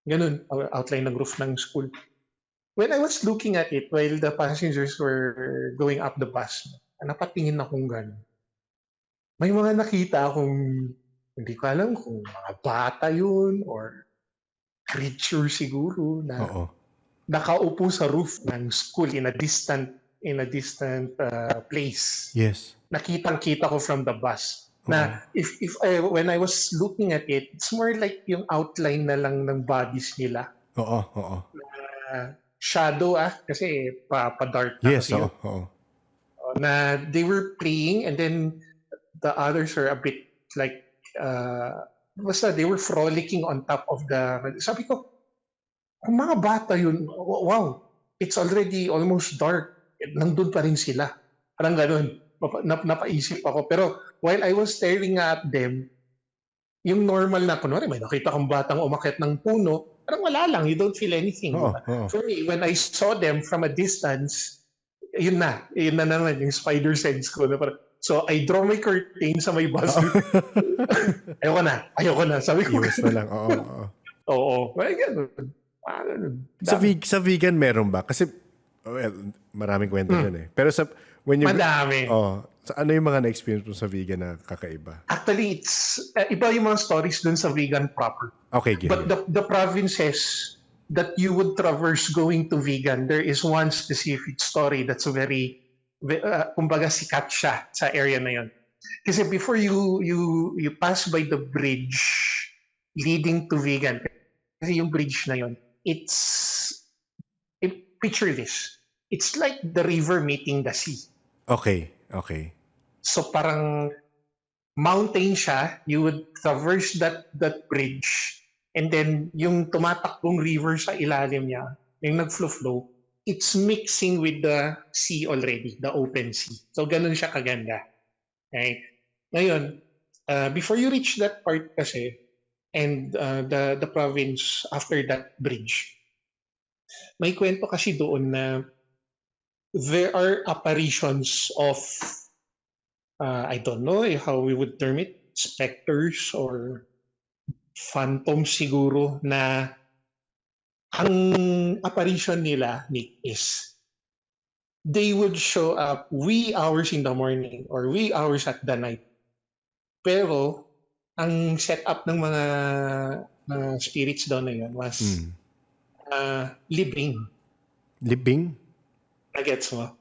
[SPEAKER 2] Ganun, outline ng roof ng school. When I was looking at it while the passengers were going up the bus, napatingin akong gano'n. May mga nakita akong, hindi ko alam kung mga bata yun or creature siguro na
[SPEAKER 1] Oo.
[SPEAKER 2] nakaupo sa roof ng school in a distant place.
[SPEAKER 1] Yes.
[SPEAKER 2] Nakitang-kita ko from the bus. Na when I was looking at it, it's more like yung outline na lang ng bodies nila.
[SPEAKER 1] Oo.
[SPEAKER 2] Shadow kasi pa-dark na
[SPEAKER 1] Yes,
[SPEAKER 2] kasi yun.
[SPEAKER 1] oo.
[SPEAKER 2] Na they were playing, and then the others are a bit like basta they were frolicking on top of the, sabi ko, kung mga bata yun, wow, it's already almost dark, nandun pa rin sila. Parang ganun, napaisip ako. Pero while I was staring at them, yung normal na, kunwari may nakita kong batang umakyat ng puno, parang wala lang, you don't feel anything.
[SPEAKER 1] Oo.
[SPEAKER 2] For me, when I saw them from a distance, yun na naman yung spider sense ko. So I draw my curtain sa may bus. Ayoko na. Sabi ko,
[SPEAKER 1] iwas na lang. Oo.
[SPEAKER 2] May ganun.
[SPEAKER 1] Sa vegan meron ba? Kasi, maraming kwento dyan eh. Pero
[SPEAKER 2] madami.
[SPEAKER 1] Ano yung mga na-experience mo sa vegan na kakaiba?
[SPEAKER 2] Actually, it's iba yung mga stories dun sa vegan proper.
[SPEAKER 1] Okay,
[SPEAKER 2] But the provinces that you would traverse going to vegan, there is one specific story that's very, kumbaga sikat siya sa area na yun. Kasi before you pass by the bridge leading to vegan, kasi yung bridge na yun, picture this. It's like the river meeting the sea.
[SPEAKER 1] Okay.
[SPEAKER 2] So parang mountain siya, you would traverse that bridge, and then yung tumatakbong river sa ilalim niya, yung nag-flow, it's mixing with the sea already, the open sea. So ganun siya kaganda. Right? Ngayon, before you reach that part kasi, and the province after that bridge, may kwento kasi doon na there are apparitions of I don't know how we would term it, specters or phantoms siguro, na ang apparition nila, Nick, is they would show up wee hours in the morning or wee hours at the night. Pero ang setup ng mga spirits doon na yun was living.
[SPEAKER 1] Libing?
[SPEAKER 2] Nagets mo?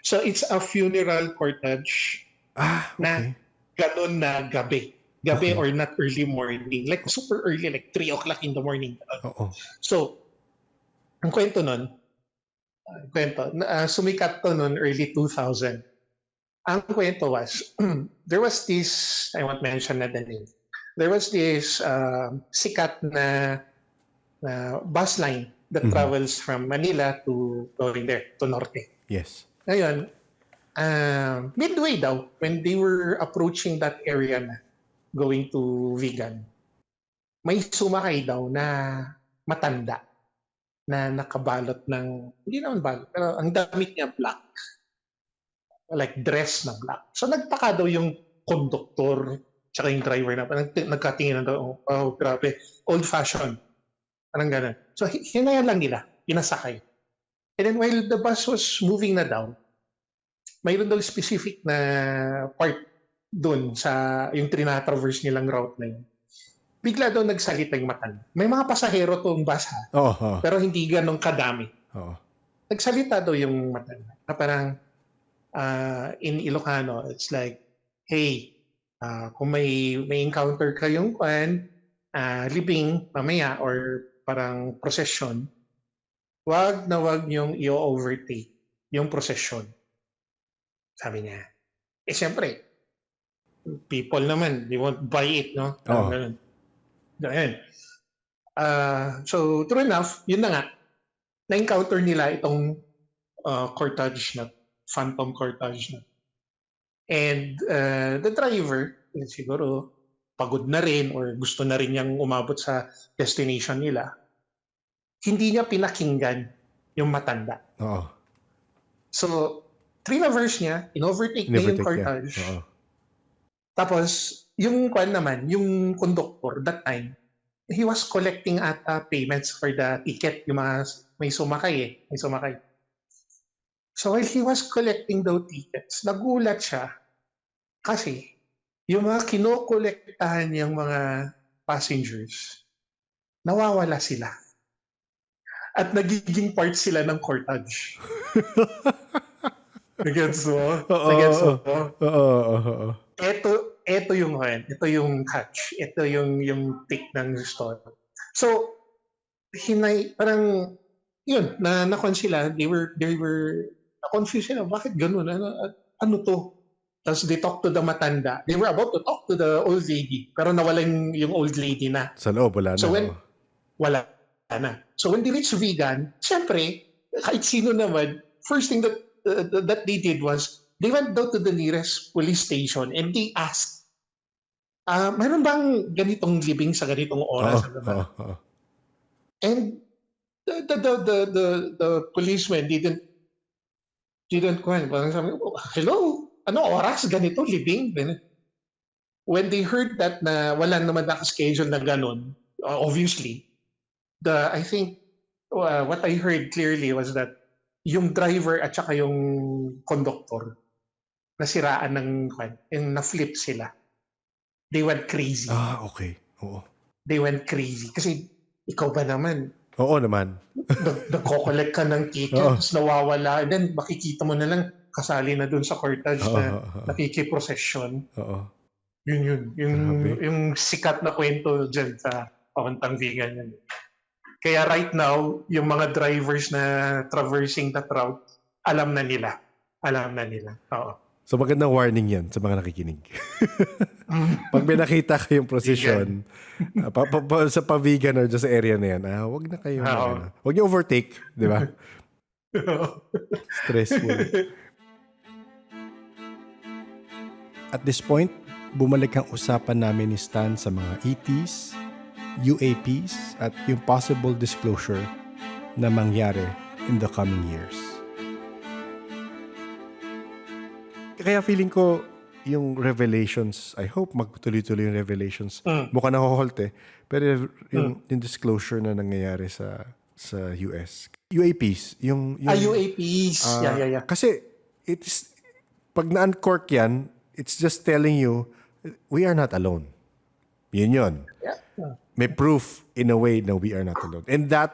[SPEAKER 2] So it's a funeral cortege.
[SPEAKER 1] Okay.
[SPEAKER 2] Na ganun na gabi. Gabi or not early morning. Like super early, like 3 o'clock in the morning.
[SPEAKER 1] Oo.
[SPEAKER 2] So, ang kwento nun, sumikat to nun early 2000. Ang kwento was, there was this, I won't mention na the name, there was this sikat na bus line that travels from Manila to going there, to Norte.
[SPEAKER 1] Yes.
[SPEAKER 2] Ngayon, midway daw, when they were approaching that area na, going to vegan, may sumakay daw na matanda na nakabalot ng, hindi naman balot, pero ang damit niya black. Like dress na black. So nagtaka daw yung conductor tsaka yung driver na nagkatingin na daw, oh grabe, old fashioned. Parang gano'n. So hinayan lang nila, pinasakay. And then while the bus was moving na down, mayroon daw specific na part doon sa yung trinatraverse nilang route na yun. Bigla daw nagsalita yung matanda. May mga pasahero tong bus ha, pero hindi ganong kadami. Nagsalita daw yung matanda. Na parang in Ilocano, it's like, hey, kung may encounter kayong libing mamaya or parang procession, wag niyong i-overtake yung procession. Sabi niya. Siyempre, people naman, they won't buy it, no? Ganun. So, true enough, yun na nga, na-encounter nila itong cortege na, phantom cortege na. And the driver, siguro pagod na rin or gusto na rin niyang umabot sa destination nila, hindi niya pinakinggan yung matanda.
[SPEAKER 1] Oo.
[SPEAKER 2] So, trinaverse niya, in-overtake niya yung
[SPEAKER 1] In-overtake niya.
[SPEAKER 2] cortege.
[SPEAKER 1] Oo.
[SPEAKER 2] Tapos, yung kwan naman, yung conductor, that time, he was collecting ata payments for the ticket, yung mga may sumakay may sumakay. So while he was collecting those tickets, nagulat siya kasi yung mga kinokolektahan niyang mga passengers, nawawala sila. At nagiging part sila ng cortege. Nagets mo?
[SPEAKER 1] Oo.
[SPEAKER 2] Nagets mo?
[SPEAKER 1] Oo.
[SPEAKER 2] Ito yung catch. Ito yung take ng story. So, parang, yun, nakon sila, they were confused sila, bakit ganun? Ano to? Tapos they talked to the matanda. They were about to talk to the old lady, pero nawala yung old lady na.
[SPEAKER 1] Sa loob, wala na.
[SPEAKER 2] So wala na. So when they reached vegan, syempre, kahit sino naman, first thing that they did was, they went down to the nearest police station and they asked, mayroon bang ganitong living sa ganitong oras?
[SPEAKER 1] Oo.
[SPEAKER 2] And the policeman didn't parang sabi, hello, ano oras ganito living? When they heard that na wala naman naka-schedule na ganun, obviously, I think what I heard clearly was that yung driver at saka yung conductor nasiraan yung na-flip sila. They went crazy.
[SPEAKER 1] Okay. Oo.
[SPEAKER 2] They went crazy. Kasi ikaw ba naman,
[SPEAKER 1] Oo naman.
[SPEAKER 2] nagko-collect ka ng ticket, tapos nawawala, and then makikita mo na lang kasali na dun sa cortege na nakikiprosesyon.
[SPEAKER 1] Oo.
[SPEAKER 2] Yun.
[SPEAKER 1] Grabe.
[SPEAKER 2] Yung sikat na kwento dyan sa Pawantang Vegan yan. Kaya right now, yung mga drivers na traversing that route, alam na nila. Oo.
[SPEAKER 1] So magandang warning yan sa mga nakikinig. Pag may nakita kayong prosesyon, sa pa-vegan or sa area na yan, wag na kayo. Wag niyo overtake, di ba? Stressful. At this point, bumalik ang usapan namin ni Stan sa mga ETs, UAPs, at yung possible disclosure na mangyari in the coming years. Kaya feeling ko, yung revelations, I hope magtuloy-tuloy yung revelations. Mukha nahoholt pero yung disclosure na nangyayari sa US. UAPs.
[SPEAKER 2] UAPs. Yeah.
[SPEAKER 1] Kasi, pag na-uncork yan, it's just telling you, we are not alone. Yun.
[SPEAKER 2] Yeah.
[SPEAKER 1] May proof in a way na we are not alone. And that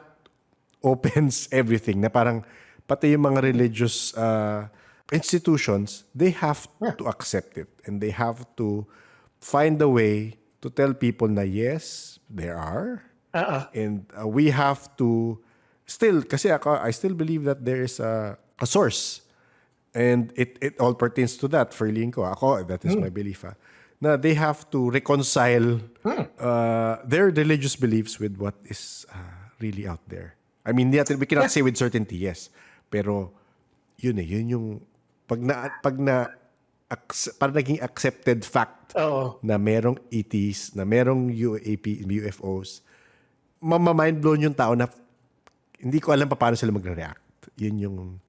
[SPEAKER 1] opens everything. Na parang, pati yung mga religious institutions, they have to accept it. And they have to find a way to tell people na yes, there are. And we have to still, kasi I still believe that there is a source. And it all pertains to that. Feeling ko, that is my belief. Na they have to reconcile their religious beliefs with what is really out there. I mean, we cannot say with certainty, yes. Pero, yun yung parang naging accepted fact na merong ETs, na merong UFOs, mind blown yung tao na hindi ko alam paano sila magre-react. Yun yung...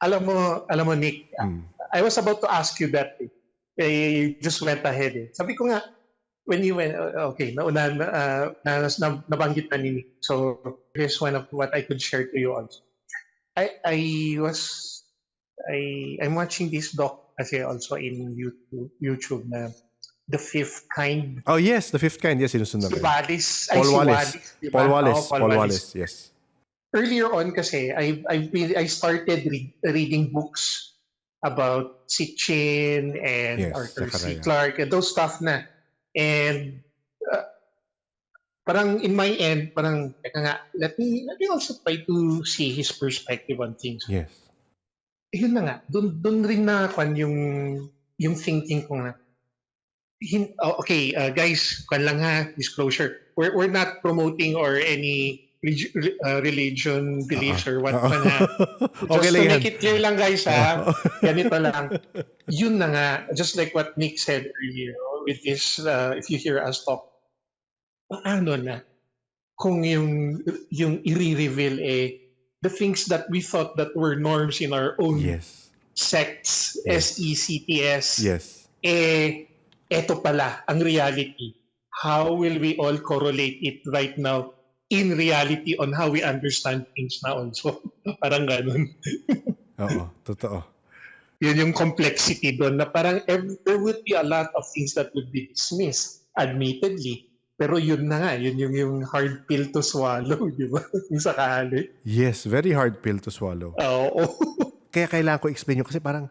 [SPEAKER 2] Alam mo Nick, I was about to ask you that. You just went ahead. Sabi ko nga, when you went, nabanggit na ni Nick. So, here's one of what I could share to you also. I'm watching this doc kasi also in YouTube na The Fifth Kind.
[SPEAKER 1] Oh yes, The Fifth Kind. Yes, sinusunod
[SPEAKER 2] Si Wallace.
[SPEAKER 1] Paul Wallace.
[SPEAKER 2] Diba?
[SPEAKER 1] Paul Wallace, yes.
[SPEAKER 2] Earlier on kasi, I started reading books about Sitchin and Arthur C. Clarke and those stuff na. And parang in my end, parang let me also try to see his perspective on things.
[SPEAKER 1] Yes.
[SPEAKER 2] Yun na nga, dun rin na yung thinking ko na, okay, guys, lang disclosure. We're not promoting or any religion beliefs or what
[SPEAKER 1] Oo.
[SPEAKER 2] man ha.
[SPEAKER 1] Okay
[SPEAKER 2] Just
[SPEAKER 1] lang
[SPEAKER 2] to
[SPEAKER 1] yan.
[SPEAKER 2] make it clear lang guys ha,
[SPEAKER 1] Oo.
[SPEAKER 2] ganito lang. Yun na nga, just like what Nick said earlier, with this, if you hear us talk, paano na kung yung i-reveal the things that we thought that were norms in our own
[SPEAKER 1] Yes.
[SPEAKER 2] sects,
[SPEAKER 1] Yes.
[SPEAKER 2] SECTS,
[SPEAKER 1] Yes.
[SPEAKER 2] eto pala ang reality. How will we all correlate it right now in reality on how we understand things na also? Parang ganun.
[SPEAKER 1] Oo, totoo.
[SPEAKER 2] Yun yung complexity doon na parang there would be a lot of things that would be dismissed, admittedly. Pero yun na nga, yun yung hard pill to swallow, di ba? Yung sakali.
[SPEAKER 1] Yes, very hard pill to swallow.
[SPEAKER 2] Oo.
[SPEAKER 1] Kaya kailangan ko explain nyo kasi parang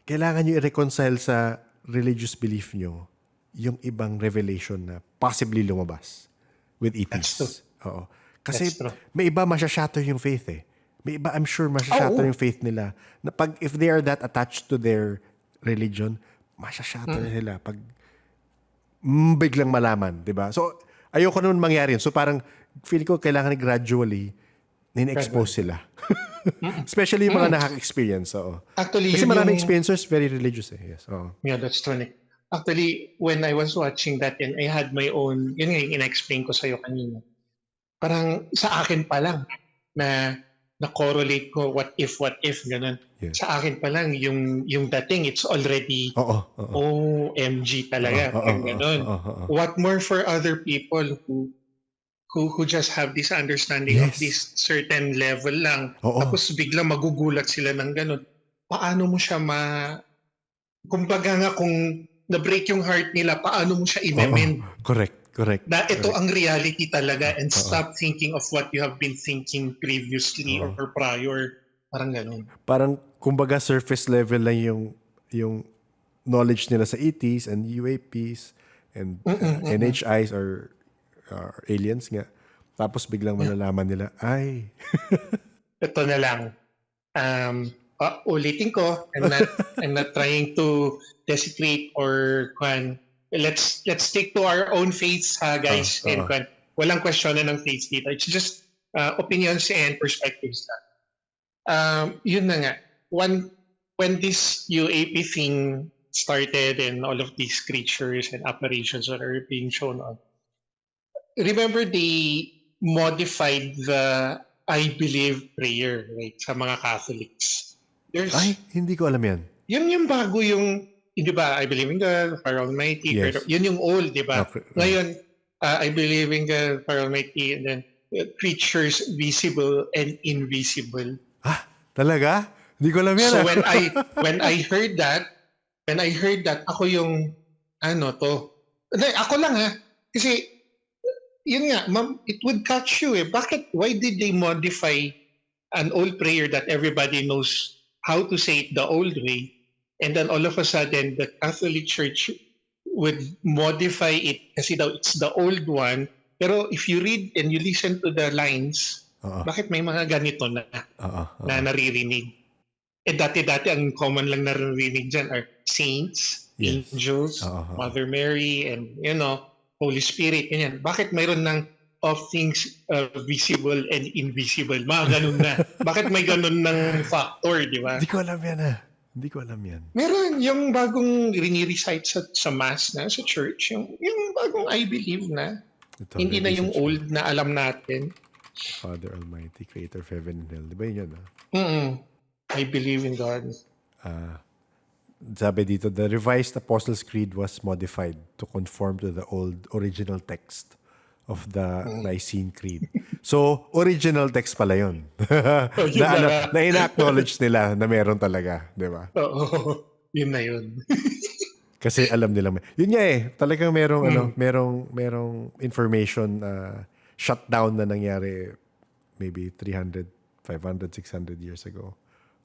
[SPEAKER 1] kailangan nyo i-reconcile sa religious belief nyo yung ibang revelation na possibly lumabas with
[SPEAKER 2] That's true.
[SPEAKER 1] ETs. Oo. Kasi
[SPEAKER 2] That's true.
[SPEAKER 1] may iba masya-shatter yung faith eh. May iba I'm sure masya-shatter yung faith nila. Na pag if they are that attached to their religion, masya-shatter sila pag biglang malaman, 'di ba? So ayoko naman mangyari yun. So parang feeling ko kailangan gradually nin-expose sila. Especially yung mga nakaka-experience. Oo.
[SPEAKER 2] Actually,
[SPEAKER 1] Kasi
[SPEAKER 2] yun
[SPEAKER 1] maraming
[SPEAKER 2] yung...
[SPEAKER 1] experiencers very religious eh. Yes. Oo.
[SPEAKER 2] Yeah, that's true, Nick. Actually, when I was watching that and I had my own, yun nga yung in-explain ko sa'yo kanina. Parang sa akin pa lang na na-correlate ko what if, ganun.
[SPEAKER 1] Yes.
[SPEAKER 2] Sa akin pa lang, yung dating, it's already
[SPEAKER 1] Oo.
[SPEAKER 2] OMG talaga. Ganun. What more for other people who just have this understanding of
[SPEAKER 1] Yes.
[SPEAKER 2] this certain level lang.
[SPEAKER 1] Oo.
[SPEAKER 2] Tapos biglang magugulat sila ng ganun. Paano mo siya kumbaga nga kung na-break yung heart nila, paano mo siya i-mend?
[SPEAKER 1] Correct.
[SPEAKER 2] Na ito ang reality talaga and stop thinking of what you have been thinking previously or prior. Parang ganun.
[SPEAKER 1] Parang kumbaga surface level lang yung knowledge nila sa ETs and UAPs and NHIs or aliens nga. Tapos biglang malalaman nila, ay.
[SPEAKER 2] Ito na lang. Ulitin ko, I'm not trying to desecrate or let's stick to our own faiths guys and walang question na ng faiths dito. It's just opinions and perspectives na. Yun na nga. When this UAP thing started and all of these creatures and apparitions that are being shown on, remember they modified the I believe prayer, right, sa mga Catholics.
[SPEAKER 1] Ay, hindi ko alam yan.
[SPEAKER 2] Yun yung bago yung, di ba, I believe in God, Father Almighty.
[SPEAKER 1] Yes.
[SPEAKER 2] Yun yung old, di ba?
[SPEAKER 1] Okay.
[SPEAKER 2] Ngayon, I believe in God, Father Almighty, and then creatures visible and invisible.
[SPEAKER 1] Ah, talaga? Hindi ko alam yan.
[SPEAKER 2] So when I heard that, ako yung, ako lang kasi, yun nga, it would catch you eh. Why did they modify an old prayer that everybody knows how to say it the old way, and then all of a sudden the Catholic Church would modify it kasi daw it's the old one, pero if you read and you listen to the lines, bakit may mga ganito na naririnig? Dati ang common lang naririnig dyan are saints, angels, Mother Mary, and Holy Spirit, ganyan. Bakit mayroon ng of things visible and invisible? Mga ganun na. Bakit may ganun ng factor, di ba?
[SPEAKER 1] Hindi ko alam yan.
[SPEAKER 2] Meron yung bagong rini-recite sa mass na, sa church, yung bagong I believe na. Hindi na yung old na alam natin.
[SPEAKER 1] Father Almighty, Creator of Heaven and Hell. Di ba yun?
[SPEAKER 2] I believe in God.
[SPEAKER 1] Sabi dito, the Revised Apostles' Creed was modified to conform to the old original text of the Nicene Creed. So, original text pala yun. na ina-acknowledge nila na meron talaga. Di ba?
[SPEAKER 2] Oo. Yun na yun.
[SPEAKER 1] Kasi alam nila. Yun nga eh. Talagang merong information shutdown na nangyari maybe 300, 500, 600 years ago.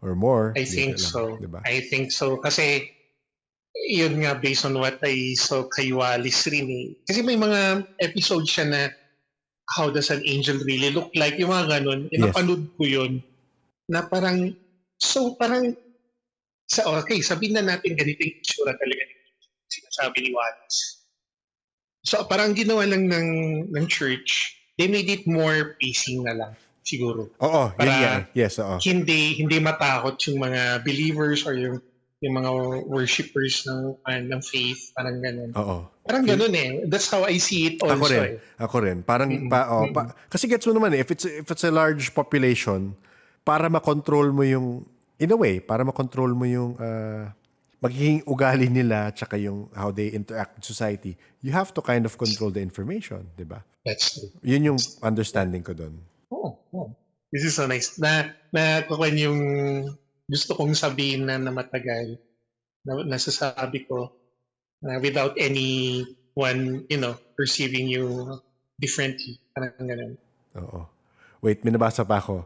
[SPEAKER 1] Or more.
[SPEAKER 2] I think so.
[SPEAKER 1] Diba?
[SPEAKER 2] I think so. Kasi, yun nga, based on what I saw kay Wallis rin eh. Kasi may mga episodes siya na how does an angel really look like? Yung mga ganun. Napanood ko yun. Na parang, okay, sabihin na natin ganito yung itsura talaga sinasabi ni Wallis. So parang ginawa lang ng church, they made it more pacing na lang siguro.
[SPEAKER 1] Oo, yun nga eh.
[SPEAKER 2] Para
[SPEAKER 1] Yes, oo.
[SPEAKER 2] hindi matakot yung mga believers or yung mga worshippers ng faith, parang ganun.
[SPEAKER 1] Oo.
[SPEAKER 2] Parang ganun eh. That's how I see it
[SPEAKER 1] Ako
[SPEAKER 2] also
[SPEAKER 1] rin.
[SPEAKER 2] eh.
[SPEAKER 1] Ako rin. Parang, kasi gets mo naman eh, if it's a large population, para makontrol mo yung, in a way, para makontrol mo yung magiging ugali nila tsaka yung how they interact with society, you have to kind of control the information, di ba?
[SPEAKER 2] That's true.
[SPEAKER 1] Yun yung understanding ko doon.
[SPEAKER 2] Oh. This is so nice. Kukuha yung gusto kong sabihin na matagal na nasasabi ko without anyone, perceiving you differently. Parang ganun.
[SPEAKER 1] Oo. Wait, minabasa pa ako.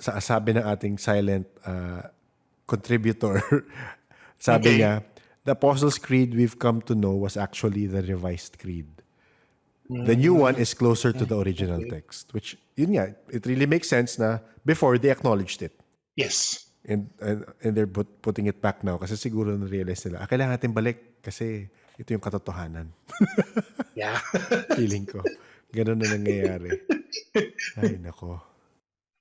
[SPEAKER 1] Sabi ng ating silent contributor, sabi niya, the Apostles' Creed we've come to know was actually the revised creed. The new one is closer to the original text, which, yun nga, it really makes sense na before they acknowledged it.
[SPEAKER 2] Yes.
[SPEAKER 1] And they're putting it back now kasi siguro na-realize nila, kailangan natin balik kasi ito yung katotohanan.
[SPEAKER 2] Yeah.
[SPEAKER 1] Feeling ko. Ganun na nangyayari. Ay, nako.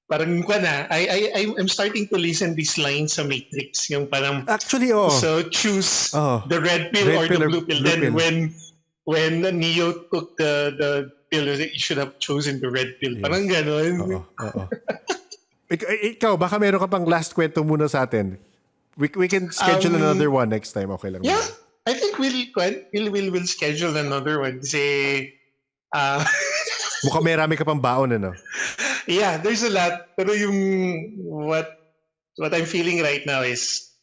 [SPEAKER 2] Parang I'm starting to listen these lines sa Matrix. Yung parang,
[SPEAKER 1] actually,
[SPEAKER 2] so choose the red pill or the blue pill. Then when Neo took the pill, you should have chosen the red pill. Yes. Parang gano'n.
[SPEAKER 1] Oo. Ikaw, baka meron ka pang last kwento muna sa atin. We can schedule another one next time. Okay lang.
[SPEAKER 2] Yeah, I think we'll schedule another one. Kasi,
[SPEAKER 1] mukhang may rami ka pang baon, ano?
[SPEAKER 2] Yeah, there's a lot. Pero yung what I'm feeling right now is,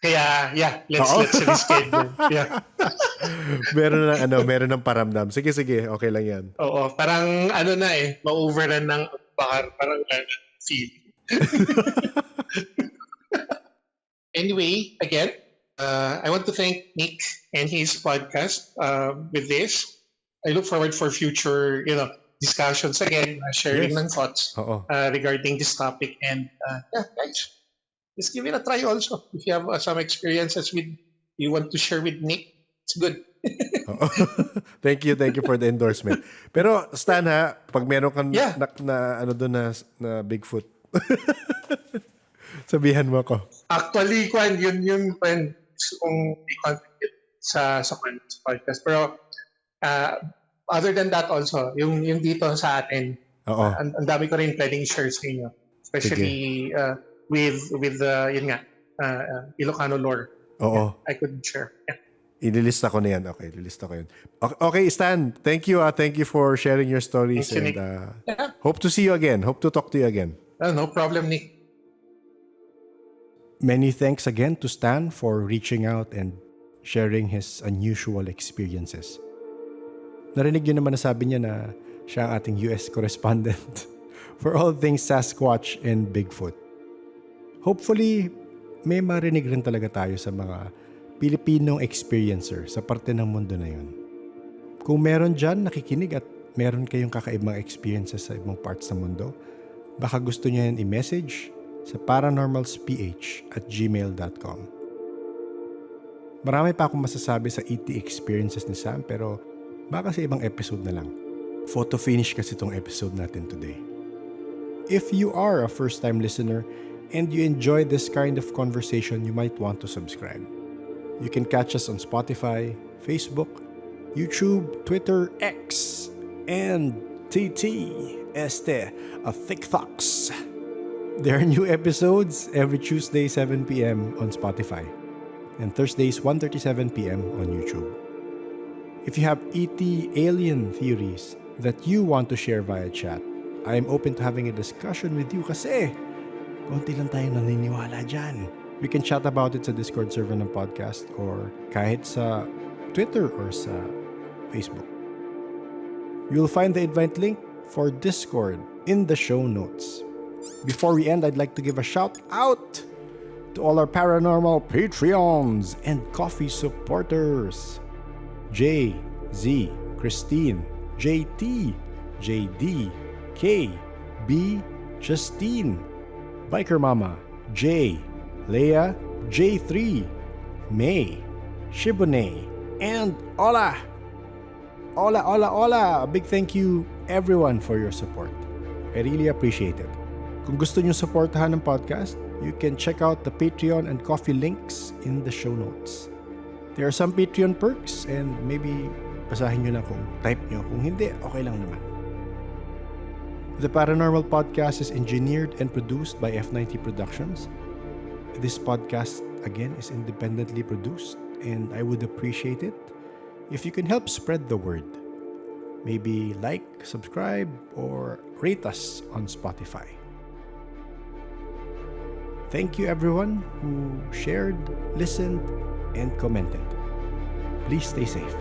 [SPEAKER 2] kaya yeah, let's reschedule. Yeah.
[SPEAKER 1] meron ng paramdam. Sige, okay lang 'yan.
[SPEAKER 2] Oo, parang ma-overrun ng bakar, parang feel. Anyway, again, I want to thank Nick and his podcast with this. I look forward for future, discussions again, sharing ng thoughts regarding this topic. And guys, just give it a try also. If you have some experiences you want to share with Nick, it's good.
[SPEAKER 1] Thank you for the endorsement. Pero Stan ha, pag meron kang na Bigfoot, sabihan mo ako.
[SPEAKER 2] Actually, yun kung i-contribute sa podcast. Pero other than that also, yung dito sa atin, ang dami ko rin pwedeng share sa inyo. Especially with yun nga, Ilocano lore.
[SPEAKER 1] Oo.
[SPEAKER 2] I could share. Yeah.
[SPEAKER 1] Ililista ko na yan. Okay, ililista ko yun. Okay, Stan, thank you. Thank you for sharing your stories. And hope to see you again. Hope to talk to you again.
[SPEAKER 2] No problem, Nick.
[SPEAKER 1] Many thanks again to Stan for reaching out and sharing his unusual experiences. Narinig nyo naman na sabi niya na siya ang ating US correspondent for all things Sasquatch and Bigfoot. Hopefully, may marinig rin talaga tayo sa mga Pilipinong experiencer sa parte ng mundo na yun. Kung meron dyan nakikinig at meron kayong kakaibang experiences sa ibang parts ng mundo, baka gusto niyo yan i-message sa paranormalsph@gmail.com. Marami pa akong masasabi sa ET experiences ni Sam pero baka sa ibang episode na lang. Photo finish kasi itong episode natin today. If you are a first-time listener and you enjoy this kind of conversation, you might want to subscribe. You can catch us on Spotify, Facebook, YouTube, Twitter, X, and TT, a TikToks. There are new episodes every Tuesday 7 p.m. on Spotify and Thursdays 1:37 p.m. on YouTube. If you have ET alien theories that you want to share via chat, I am open to having a discussion with you kasi konti lang tayo naniniwala dyan. We can chat about it sa Discord server ng podcast or kahit sa Twitter or sa Facebook. You'll find the invite link for Discord in the show notes. Before we end, I'd like to give a shout out to all our paranormal Patreons and coffee supporters. J, Z, Christine, JT, JD, K, B, Justine, Biker Mama, J, Leia, J3, May, Shibune, and Ola. Hola, hola, hola! A big thank you everyone for your support. I really appreciate it. Kung gusto nyo supportahan ng podcast, you can check out the Patreon and Coffee links in the show notes. There are some Patreon perks and maybe basahin nyo na kung type nyo. Kung hindi, okay lang naman. The Paranormal Podcast is engineered and produced by F90 Productions. This podcast, again, is independently produced and I would appreciate it if you can help spread the word. Maybe like, subscribe, or rate us on Spotify. Thank you everyone who shared, listened, and commented. Please stay safe.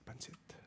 [SPEAKER 1] Pansit.